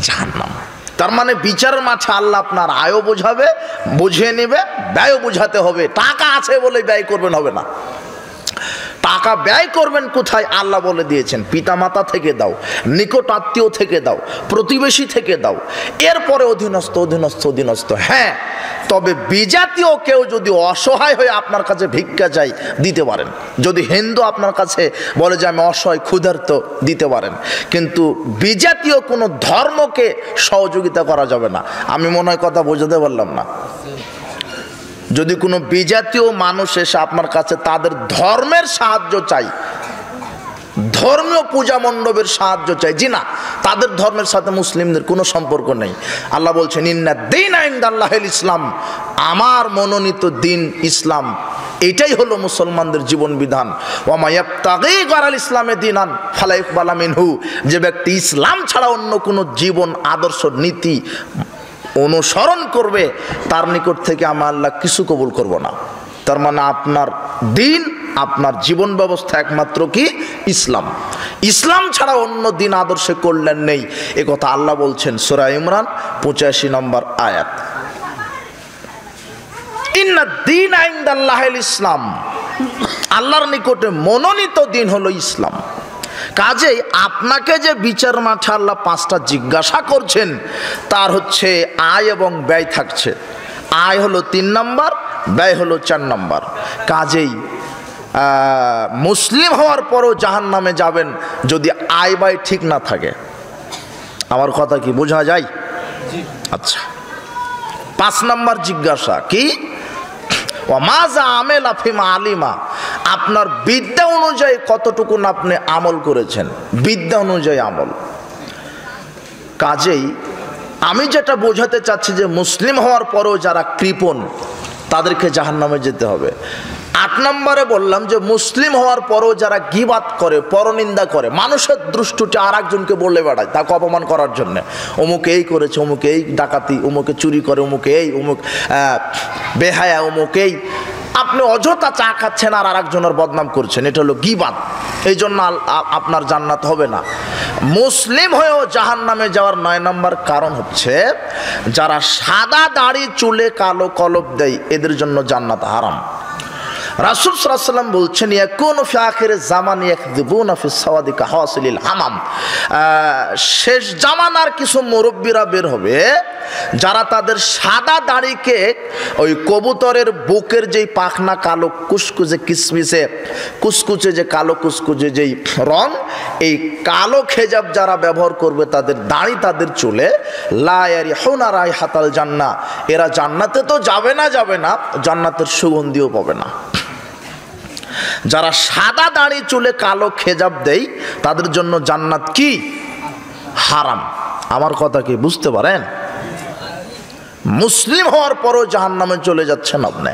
জাহান্নাম। তার মানে বিচারের মাঠে আল্লাহ আপনার আয়ও বোঝাবে, বুঝিয়ে নেবে, ব্যয়ও বোঝাতে হবে। টাকা আছে বলে ব্যয় করবেন হবে না। টাকা ব্যয় করবেন কোথায়? আল্লাহ বলে দিয়েছেন, পিতামাতা থেকে দাও, নিকট আত্মীয় থেকে দাও, প্রতিবেশী থেকে দাও, এরপরে অধীনস্থ, অধীনস্থ, অধীনস্থ। হ্যাঁ, তবে বিজাতীয় কেউ যদি অসহায় হয়ে আপনার কাছে ভিক্ষা চাই, দিতে পারেন। যদি হিন্দু আপনার কাছে বলে যে আমি অসহায়, ক্ষুধার্ত, দিতে পারেন। কিন্তু বিজাতীয় কোনো ধর্মকে সহযোগিতা করা যাবে না। আমি মনে হয় কথা বোঝাতে পারলাম না। যদি কোনো বিজাতীয় মানুষ এসে আপনার কাছে তাদের ধর্মের সাহায্য চাই, ধর্মীয় পূজা মণ্ডপের সাহায্য চাই, জি না, তাদের ধর্মের সাথে মুসলিমদের কোনো সম্পর্ক নেই। আল্লাহ বলছেন, ইন্না দীনা ইনদাল্লাহিল ইসলাম, আমার মনোনীত দিন ইসলাম, এটাই হলো মুসলমানদের জীবন বিধান। ওয়া মা ইয়াবতাগি গায়রাল ইসলামে দীনান ফালা ইকবালা মিনহু, যে ব্যক্তি ইসলাম ছাড়া অন্য কোনো জীবন, আদর্শ, নীতি অনুসরণ করবে তার নিকট থেকে আমি আল্লাহ কিছু কবুল করব না। তার মানে আপনার দিন, আপনার জীবন ব্যবস্থা একমাত্র কি? ইসলাম। ইসলাম ছাড়া অন্য দিন, আদর্শে কল্যাণ নেই। এ কথা আল্লাহ বলছেন সূরা ইমরান 85 নম্বর আয়াত। ইন্না দীনা ইনদাল্লাহিল ইসলাম, আল্লাহর নিকটে মনোনীত দিন হলো ইসলাম। কাজেই আপনাকে যে বিচার মাঠে আল্লাহ পাঁচটা জিজ্ঞাসা করছেন তার হচ্ছে আয় এবং ব্যয় থাকছে। আয় হলো 3 নম্বর, ব্যয় হলো 4 নম্বর। কাজেই মুসলিম হওয়ার পরও জাহান্নামে যাবেন যদি আয় ব্যয় ঠিক না থাকে। আমার কথা কি বোঝা যায়? আচ্ছা, 5 নম্বর জিজ্ঞাসা কি? ওয়ামাযা আমেলা ফিমা আলিমা, আপনার বিদ্যা অনুযায়ী কতটুকু আপনি আমল করেছেন, বিদ্যা অনুযায়ী আমল। কাজেই আমি যেটা বোঝাতে চাচ্ছি যে মুসলিম হওয়ার পরেও যারা কৃপণ তাদেরকে জাহান্নামে যেতে হবে। 8 নম্বরে বললাম যে মুসলিম হওয়ার পরেও যারা গীবাত করে, পরনিন্দা করে, মানুষের দৃষ্টিতে আর একজনকে বলে বেড়ায় তাকে অপমান করার জন্য, অমুকে এই করেছে, অমুকে এই ডাকাতি, অমুকে চুরি করে, অমুকে এই, অমুক বেহায়া, অমুকেই। আপনি অযথা চা খাচ্ছেন আর আরেকজনের বদনাম করছেন, এটা হলো গীবাত। এই জন্য আপনার জান্নাত হবে না। মুসলিম হয়েও জাহান্নামে যাওয়ার 9 নম্বর কারণ হচ্ছে যারা সাদা দাড়ি চুলে কালো কলপ দেয়, এদের জন্য জান্নাত হারাম। রাসূল সাল্লাল্লাহু আলাইহি ওয়াসাল্লাম বলছেন ইয়াকুনু ফি আখির জামান ইয়াকযিবুনা ফি সাওয়াদি কাহাসিলিল হামাম, শেষ জামানার কিছু মুরব্বীরা বের হবে যারা তাদের সাদা দাড়িকে ওই কবুতরের বুকের যেই পাখনা কালো কুচকুচে কিসমিসে কুচকুচে যে কালো কুচকুচে যেই রং, এই কালো খেজাব যারা ব্যবহার করবে তাদের দাড়ি তাদের চুলে, লা ইয়ারিহুনা রাইহাতাল জান্নাহ, এরা জান্নাতে তো যাবে না, জান্নাতের সুগন্ধিও পাবে না। যারা সাদা দাড়ি চুলে কালো খেজাব দেয় তাদের জন্য জান্নাত কি? হারাম। আমার কথা কি বুঝতে পারেন? মুসলিম হওয়ার পরও জাহান্নামে চলে যাচ্ছেন আপনি।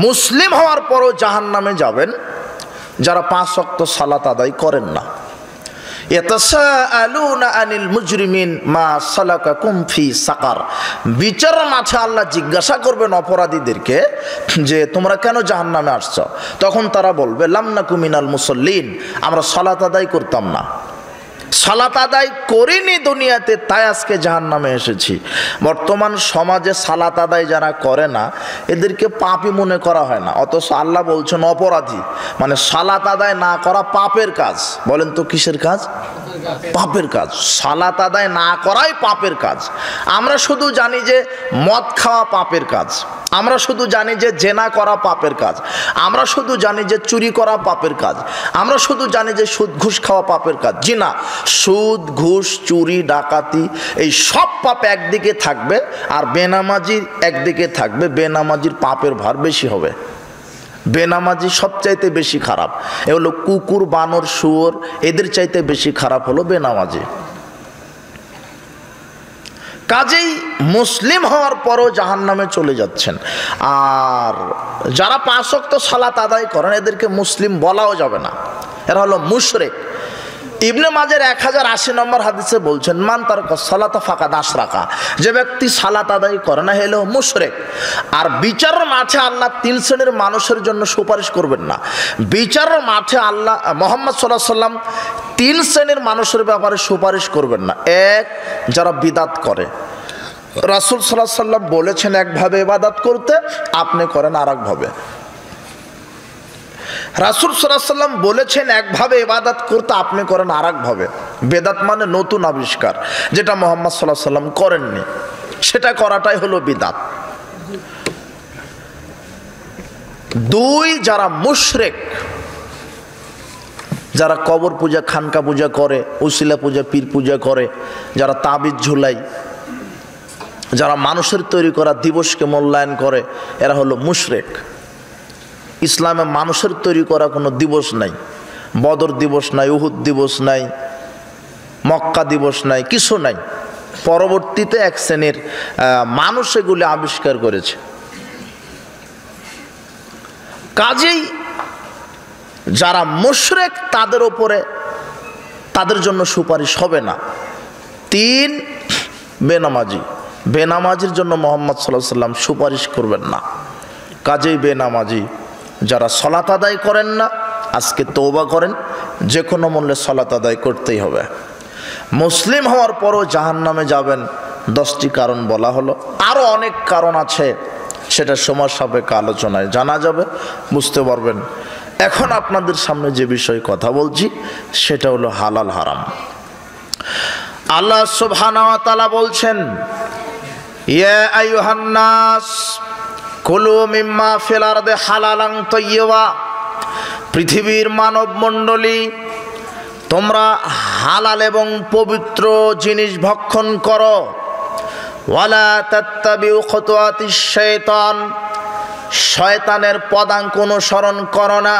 মুসলিম হওয়ার পরও জাহান্নামে যাবেন যারা 5 ওয়াক্ত সালাত আদায় করেন না। ইয়াতাসাআলুনা আনিল মুজরিমিন মা সালাকাকুম ফি সাকার, বিচার মাঠে আল্লাহ জিজ্ঞাসা করবেন অপরাধীদেরকে যে তোমরা কেন জাহান্নামে আসছো? তখন তারা বলবে লাম নাকু মিনাল মুসাল্লিন, আমরা সালাত আদায় করতাম না, সালাত আদায় করিনি দুনিয়াতে, তাই আজকে জাহান্নামে এসেছি। বর্তমান সমাজে সালাত আদায় যারা করে না এদেরকে পাপী মনে করা হয় না, অথচ আল্লাহ বলছেন অপরাধী। মানে সালাত আদায় না করা পাপের কাজ। বলেন তো কিসের কাজ? পাপের কাজ। সালাত আদায় না করাই পাপের কাজ। আমরা শুধু জানি যে মদ খাওয়া পাপের কাজ, আমরা শুধু জানি যে জেনা করা পাপের কাজ, আমরা শুধু জানি যে চুরি করা পাপের কাজ, আমরা শুধু জানি যে সুদ ঘুষ খাওয়া পাপের কাজ। জি না, সুদ ঘুষ চুরি ডাকাতি এই সব পাপ একদিকে থাকবে আর বেনামাজির একদিকে থাকবে। বেনামাজির পাপের ভার বেশি হবে। বেনামাজি সবচাইতে বেশি খারাপ। এ হলো কুকুর বানর শুয়োর, এদের চাইতে বেশি খারাপ হলো বেনামাজি। কাজেই মুসলিম হওয়ার পরও জাহান্নামে চলে যাচ্ছেন। আর যারা 5 ওয়াক্ত সালাত আদায় করেন এদেরকে মুসলিম বলাও যাবে না, এরা হলো মুশরিক। ইবনে মাজার 1080 নম্বর হাদিসে বলছেন মান তারাকা সালাতা ফাকাদ আশরাকা, যে ব্যক্তি সালাত আদায় করে না হলো মুশরিক। আর বিচারের মাঠে আল্লাহ 3 শ্রেণীর মানুষের জন্য সুপারিশ করবেন না। বিচারের মাঠে আল্লাহ মুহাম্মদ সাল্লাল্লাহু আলাইহি ওয়াসাল্লাম 3 শ্রেণীর মানুষের ব্যাপারে সুপারিশ করবেন না। এক, যারা বিদআত করে। রাসূল সাল্লাল্লাহু আলাইহি ওয়াসাল্লাম বলেছেন একভাবে ইবাদত করতে, আপনি করেন আরেকভাবে। রাসূল সাল্লাল্লাহু আলাইহি ওয়াসাল্লাম বলেছেন একভাবে ইবাদত করতে, আপনি করেন আরেকভাবে। বেদাত মানে নতুন আবিষ্কার, যেটা মুহাম্মদ সাল্লাল্লাহু আলাইহি ওয়াসাল্লাম করেননি, সেটা করাটাই হলো বিদআত। 2, যারা মুশরিক, যারা কবর পূজা খানকা পূজা করে, উসিলা পূজা পীর পূজা করে, যারা তাবিজ ঝুলাই, যারা মানুষের তৈরি করা দিবসকে মূল্যায়ন করে, এরা হলো মুশরিক। ইসলামে মানুষের তৈরি করা কোনো দিবস নাই, বদর দিবস নাই, উহুদ দিবস নাই, মক্কা দিবস নাই, কিছু নাই। পরবর্তীতে এক শ্রেণীর মানুষ এগুলি আবিষ্কার করেছে। কাজেই যারা মুশরিক তাদের উপরে তাদের জন্য সুপারিশ হবে না। 3, বেনামাজি। বেনামাজির জন্য মুহাম্মদ সাল্লাল্লাহু আলাইহি ওয়াসাল্লাম সুপারিশ করবেন না। কাজেই বেনামাজি যারা সালাত আদায় করেন না আজকে তওবা করেন, যে কোনো মূল্যে সালাত আদায় করতেই হবে। মুসলিম হওয়ার পরও জাহান্নামে যাবেন 10টি কারণ বলা হলো। আরও অনেক কারণ আছে, সেটা সময় সাপেক্ষ আলোচনায় জানা যাবে, বুঝতে পারবেন। এখন আপনাদের সামনে যে বিষয়ে কথা বলছি সেটা হলো হালাল হারাম। আল্লাহ সুবহানাহু ওয়া তাআলা বলছেন, ইয়া আইয়ুহান নাস কুলু মিম্মা ফিল আরদি হালালান তাইয়্যিবা, পৃথিবীর মানব মণ্ডলী তোমরা হালাল এবং পবিত্র জিনিস ভক্ষণ করো। ওয়ালা তাত্তাবিউ খুতুওয়াতিশ শাইতান, শয়তানের পদাঙ্ক অনুসরণ করো না।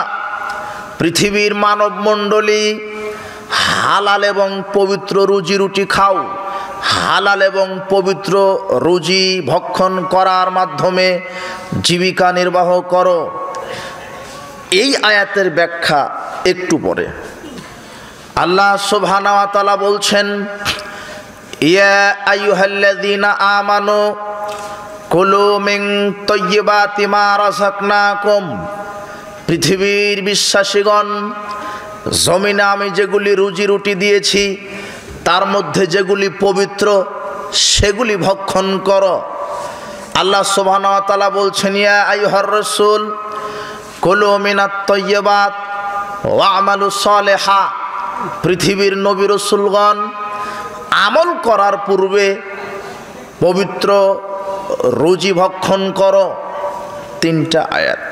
পৃথিবীর মানব মণ্ডলী হালাল এবং পবিত্র রুজি রুটি খাও, হালাল এবং পবিত্র রুজি ভক্ষণ করার মাধ্যমে জীবিকা নির্বাহ করো। এই আয়াতের ব্যাখ্যা একটু পরে। আল্লাহ সুবহানাহু ওয়া তাআলা বলছেন, ইয়া আইয়ুহাল্লাযীনা আমানু কুলু মিন তাইয়্যিবাতি মা রাযাকনাকুম, পৃথিবীর বিশ্বাসীগণ জমিনে আমি যেগুলি রুজি রুটি দিয়েছি তার মধ্যে যেগুলি পবিত্র সেগুলি ভক্ষণ করো। আল্লাহ সুবহানাহু ওয়া তাআলা বলছেন, ইয়া আইয়ুহার রাসূল কুলু মিনাত তাইয়্যিবাত ওয়া আমালু সালিহা, পৃথিবীর নবী রাসূলগণ আমল করার পূর্বে পবিত্র রুজি ভক্ষণ করো। তিনটা আয়াত।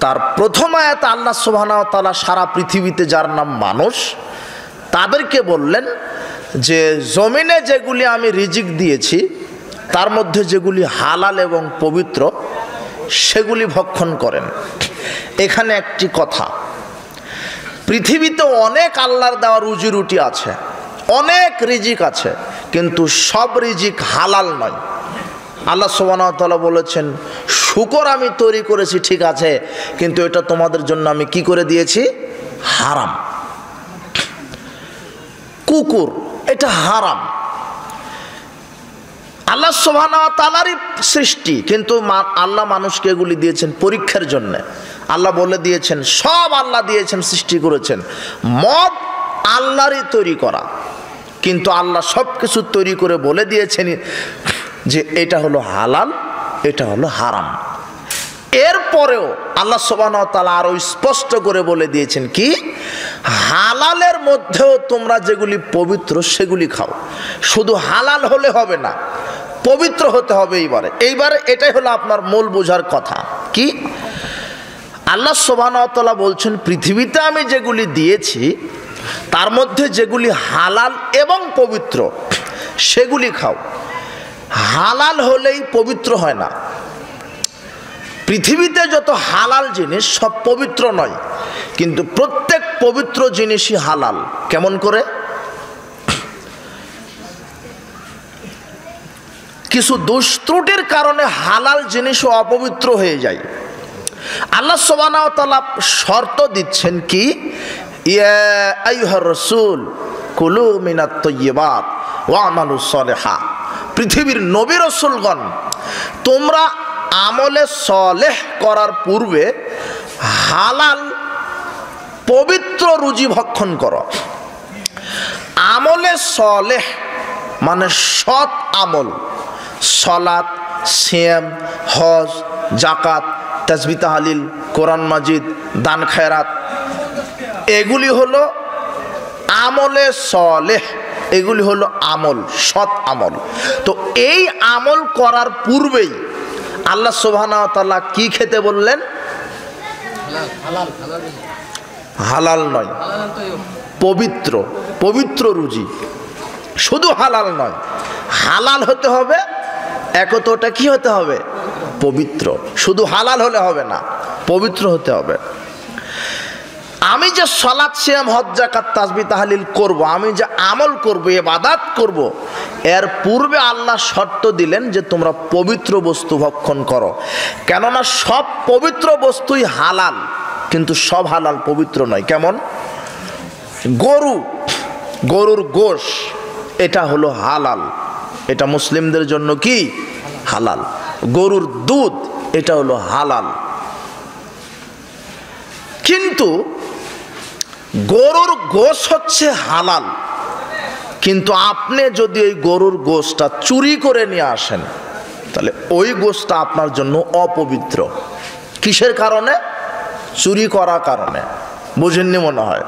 তার প্রথম আয়াত আল্লাহ সুবহানাহু ওয়া তাআলা সারা পৃথিবীতে যার নাম মানুষ তাদেরকে বললেন যে জমিনে যেগুলি আমি রিজিক দিয়েছি তার মধ্যে যেগুলি হালাল এবং পবিত্র সেগুলি ভক্ষণ করেন। এখানে একটি কথা, পৃথিবীতে অনেক আল্লাহর দেওয়া রুজি রুটি আছে, অনেক রিজিক আছে, কিন্তু সব রিজিক হালাল নয়। আল্লাহ সুবহানাহু ওয়া তাআলা বলেছেন, শুকর আমি তৈরি করেছি ঠিক আছে, কিন্তু এটা তোমাদের জন্য আমি কি করে দিয়েছি? হারাম। কুকুর এটা হারাম। আল্লাহ সুবহানাহু ওয়া তাআলারই সৃষ্টি, কিন্তু আল্লাহ মানুষকে এগুলি দিয়েছেন পরীক্ষার জন্য। আল্লাহ বলে দিয়েছেন, সব আল্লাহ দিয়েছেন, সৃষ্টি করেছেন। মদ আল্লাহরই তৈরি করা, কিন্তু আল্লাহ সব কিছু তৈরি করে বলে দিয়েছেন যে এটা হলো হালাল, এটা হলো হারাম। এরপরেও আল্লাহ সুবহানাহু ওয়া তাআলা আরো স্পষ্ট করে বলে দিয়েছেন কি, হালালের মধ্যেও তোমরা যেগুলি পবিত্র সেগুলি খাও। শুধু হালাল হলে হবে না, পবিত্র হতে হবে। এইবারে এটাই হলো আপনার মূল বোঝার কথা। কি আল্লাহ সুবহানাহু ওয়া তাআলা বলছেন, পৃথিবীতে আমি যেগুলি দিয়েছি তার মধ্যে যেগুলি হালাল এবং পবিত্র সেগুলি খাও। হালাল হলেই পবিত্র হয় না। পৃথিবীতে যত হালাল জিনিস সব পবিত্র নয়, কিন্তু প্রত্যেক পবিত্র জিনিসই হালাল। কেমন করে? কিছু দোষ ত্রুটির কারণে হালাল জিনিসও অপবিত্র হয়ে যায়। আল্লাহ সুবহানাহু ওয়া তাআলা শর্ত দিচ্ছেন কি, ইয়া আইয়ুহার রাসূল কুলু মিনাত তাইয়্যিবাত ওয়া আমালু সালিহা, পৃথিবীর নবী রাসূলগণ তোমরা আমলে সালেহ করার পূর্বে হালাল পবিত্র রুজি ভক্ষণ করো। আমলে সালেহ মানে সৎ আমল, সালাত, সিয়াম, হজ, যাকাত, তাসবিহ তাহলিল, কোরআন মাজিদ, দান খায়রাত, এগুলি হলো আমলে সালেহ, এগুলি হলো আমল, সৎ আমল। তো এই আমল করার পূর্বেই আল্লাহ সুবহানাহু ওয়া তাআলা কি খেতে বললেন? হালাল নয়, পবিত্র, পবিত্র রুজি। শুধু হালাল নয়, হালাল হতে হবে, একত ওটা কি হতে হবে? পবিত্র। শুধু হালাল হলে হবে না, পবিত্র হতে হবে। আমি যে সালাত, সিয়াম, হজ, যাকাত, তাসবিহ তাহলিল করব, আমি যে আমল করব, ইবাদত করব, এর পূর্বে আল্লাহ শর্ত দিলেন যে তোমরা পবিত্র বস্তু ভক্ষণ করো। কেননা সব পবিত্র বস্তুই হালাল, কিন্তু সব হালাল পবিত্র নয়। কেমন? গরুর গোশ এটা হলো হালাল, এটা মুসলিমদের জন্য কি হালাল। গরুর দুধ এটা হলো হালাল, কিন্তু গরুর গোশ হচ্ছে হালাল। কিন্তু আপনি যদি ওই গরুর গোশটা চুরি করে নিয়ে আসেন তাহলে ওই গোশটা আপনার জন্য অপবিত্র। কিসের কারণে? চুরি করার কারণে। বুঝেননি মনে হয়।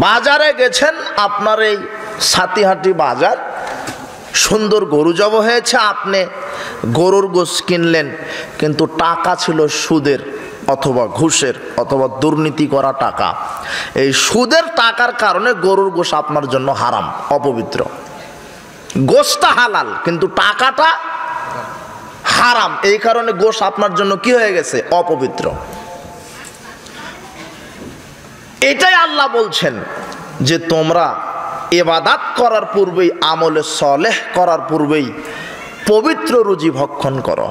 বাজারে গেছেন, আপনার এই সাতিহাটি বাজার, সুন্দর গরু জব হয়েছে, আপনি গরুর গোশ কিনলেন, কিন্তু টাকা ছিল সুদের অথবা ঘুষের অথবা দুর্নীতি করা টাকা। এই সুদের টাকার কারণে গরুর গোশ আপনার জন্য হারাম, অপবিত্র। গোশটা হালাল কিন্তু টাকাটা হারাম, এই কারণে গোশ আপনার জন্য কি হয়ে গেছে? অপবিত্র। এটাই আল্লাহ বলছেন যে তোমরা ইবাদত করার পূর্বেই, আমলে সলেহ করার পূর্বেই পবিত্র রুজি ভক্ষণ করো।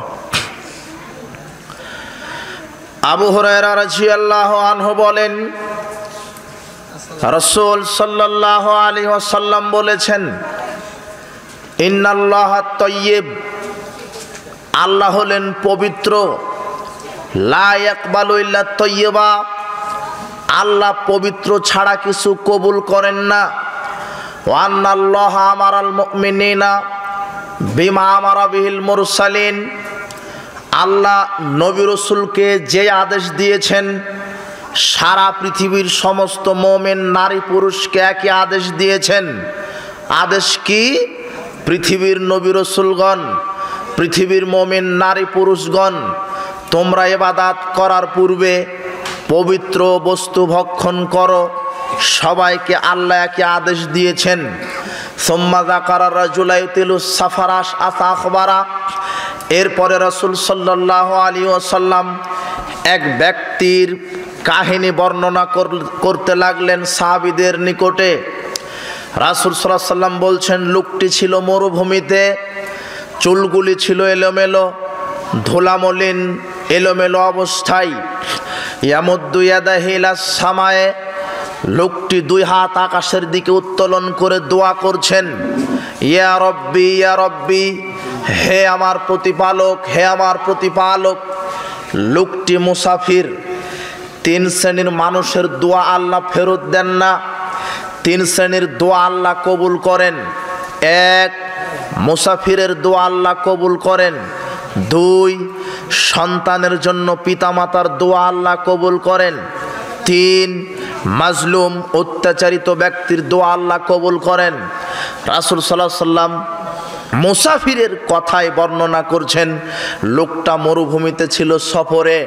আবু হুরায়রা রাদিয়াল্লাহু আনহু বলেন, রাসূল সাল্লাল্লাহু আলাইহি ওয়াসাল্লাম বলেছেন, ইন্নাল্লাহা তাইয়্যিব, আল্লাহ হলেন পবিত্র, লা ইয়াকবালু ইল্লা তাইয়্যিবা, আল্লাহ পবিত্র ছাড়া কিছু কবুল করেন না। ওয়া আন্নাল্লাহা আমারাল মুমিনিনা বিমা আমারা বিহিল মুরসালিন, আল্লাহ নবী রাসূলকে যে আদেশ দিয়েছেন, সারা পৃথিবীর সমস্ত মুমিন নারী পুরুষকে একই আদেশ দিয়েছেন। আদেশ কি? পৃথিবীর নবী রাসূলগণ, পৃথিবীর মুমিন নারী পুরুষগণ, তোমরা ইবাদত করার পূর্বে পবিত্র বস্তু ভক্ষণ করো। সবাইকে আল্লাহ একই আদেশ দিয়েছেন। সুম্মা যাকারা রাজুলা ইউতিলুস সাফারাস আখবারা, এরপরে রাসূল সাল্লাল্লাহু আলাইহি ওয়াসাল্লাম এক ব্যক্তির কাহিনী বর্ণনা করতে লাগলেন সাহাবীদের নিকটে। রাসূল সাল্লাল্লাহু আলাইহি ওয়াসাল্লাম বলছেন, লোকটি ছিল মরুভূমিতে, চুলগুলি ছিল এলোমেলো, ধুলামলিন এলোমেলো অবস্থায়। ইয়ামুদ্দু ইয়াদাহি ইলাস সামায়ে, লোকটি দুই হাত আকাশের দিকে উত্তোলন করে দোয়া করছেন, ইয়া রব্বি ইয়া রব্বি, হে আমার প্রতিপালক, হে আমার প্রতিপালক। লোকটি মুসাফির। তিন শ্রেণীর মানুষের দোয়া আল্লাহ ফেরত দেন না, তিন শ্রেণীর দোয়া আল্লাহ কবুল করেন। এক, মুসাফিরের দোয়া আল্লাহ কবুল করেন। দুই, সন্তানের জন্য পিতামাতার দোয়া আল্লাহ কবুল করেন। তিন, মাজলুম অত্যাচারিত ব্যক্তির দোয়া আল্লাহ কবুল করেন। রাসূল সাল্লাল্লাহু আলাইহি ওয়াসাল্লাম মুসাফিরের কথাই বর্ণনা করছেন। লোকটা মরুভূমিতে ছিল সফরে,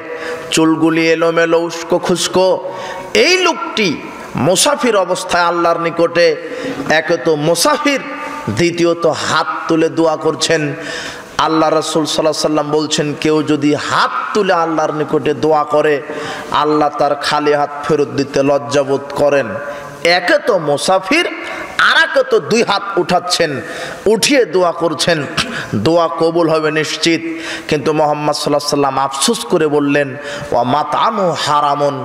চুলগুলি এলোমেলো উস্কো খুস্কো। এই লোকটি মুসাফির অবস্থায় আল্লাহর নিকটে একে তো মুসাফির, দ্বিতীয়ত হাত তুলে দোয়া করছেন। আল্লাহ রাসূল সাল্লাল্লাহু আলাইহি ওয়াসাল্লাম বলছেন, কেউ যদি হাত তুলে আল্লাহর নিকটে দোয়া করে, আল্লাহ তার খালি হাত ফেরত দিতে লজ্জাবোধ করেন। একে তো মুসাফির, আর একে তো দুই হাত উঠাচ্ছেন, উঠিয়ে দোয়া করছেন, দোয়া কবুল হবে নিশ্চিত। কিন্তু মুহাম্মদ সাল্লাল্লাহু আলাইহি ওয়াসাল্লাম আফসোস করে বললেন, ওয়া মাতআমু হারামুন,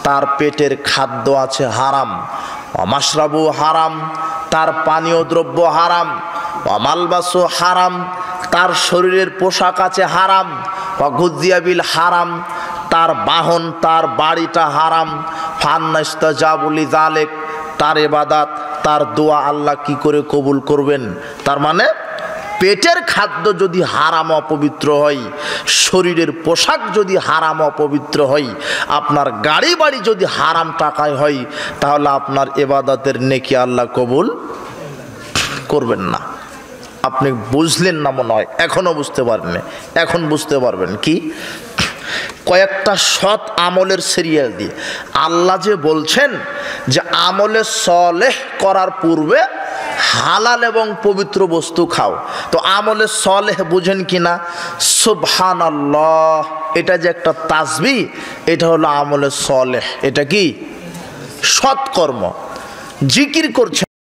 তার পেটের খাদ্য আছে হারাম। ওয়া মাশরাবু হারাম, তার পানীয় দ্রব্য হারাম। ওয়া মালবাসু হারাম, তার শরীরের পোশাক আছে হারাম। ওয়া গুযিয়া বিল হারাম, তার বাহন তার বাড়িটা হারাম। ফান্নাস্তাজাবু লিযালিক, তার ইবাদত তার দোয়া আল্লাহ কি করে কবুল করবেন? তার মানে পেটের খাদ্য যদি হারাম অপবিত্র হয়, শরীরের পোশাক যদি হারাম অপবিত্র হয়, আপনার গাড়ি বাড়ি যদি হারাম টাকায় হয়, তাহলে আপনার ইবাদতের নেকি আল্লাহ কবুল করবেন না। আপনি বুঝলেন না মনে হয়, এখনো বুঝতে পারেন, এখন বুঝতে পারবেন। কি? কয়েকটা সৎ আমলের সিরিয়াল দিয়ে আল্লাহ যে বলছেন যে আমলে সলেহ করার পূর্বে হালাল এবং পবিত্র বস্তু খাও। তো আমলে সলেহ বুঝেন কিনা? সুবহানাল্লাহ, এটা যে একটা তাসবিহ, এটা হলো আমলে সলেহ। এটা কি? সৎকর্ম। জিকির করছেন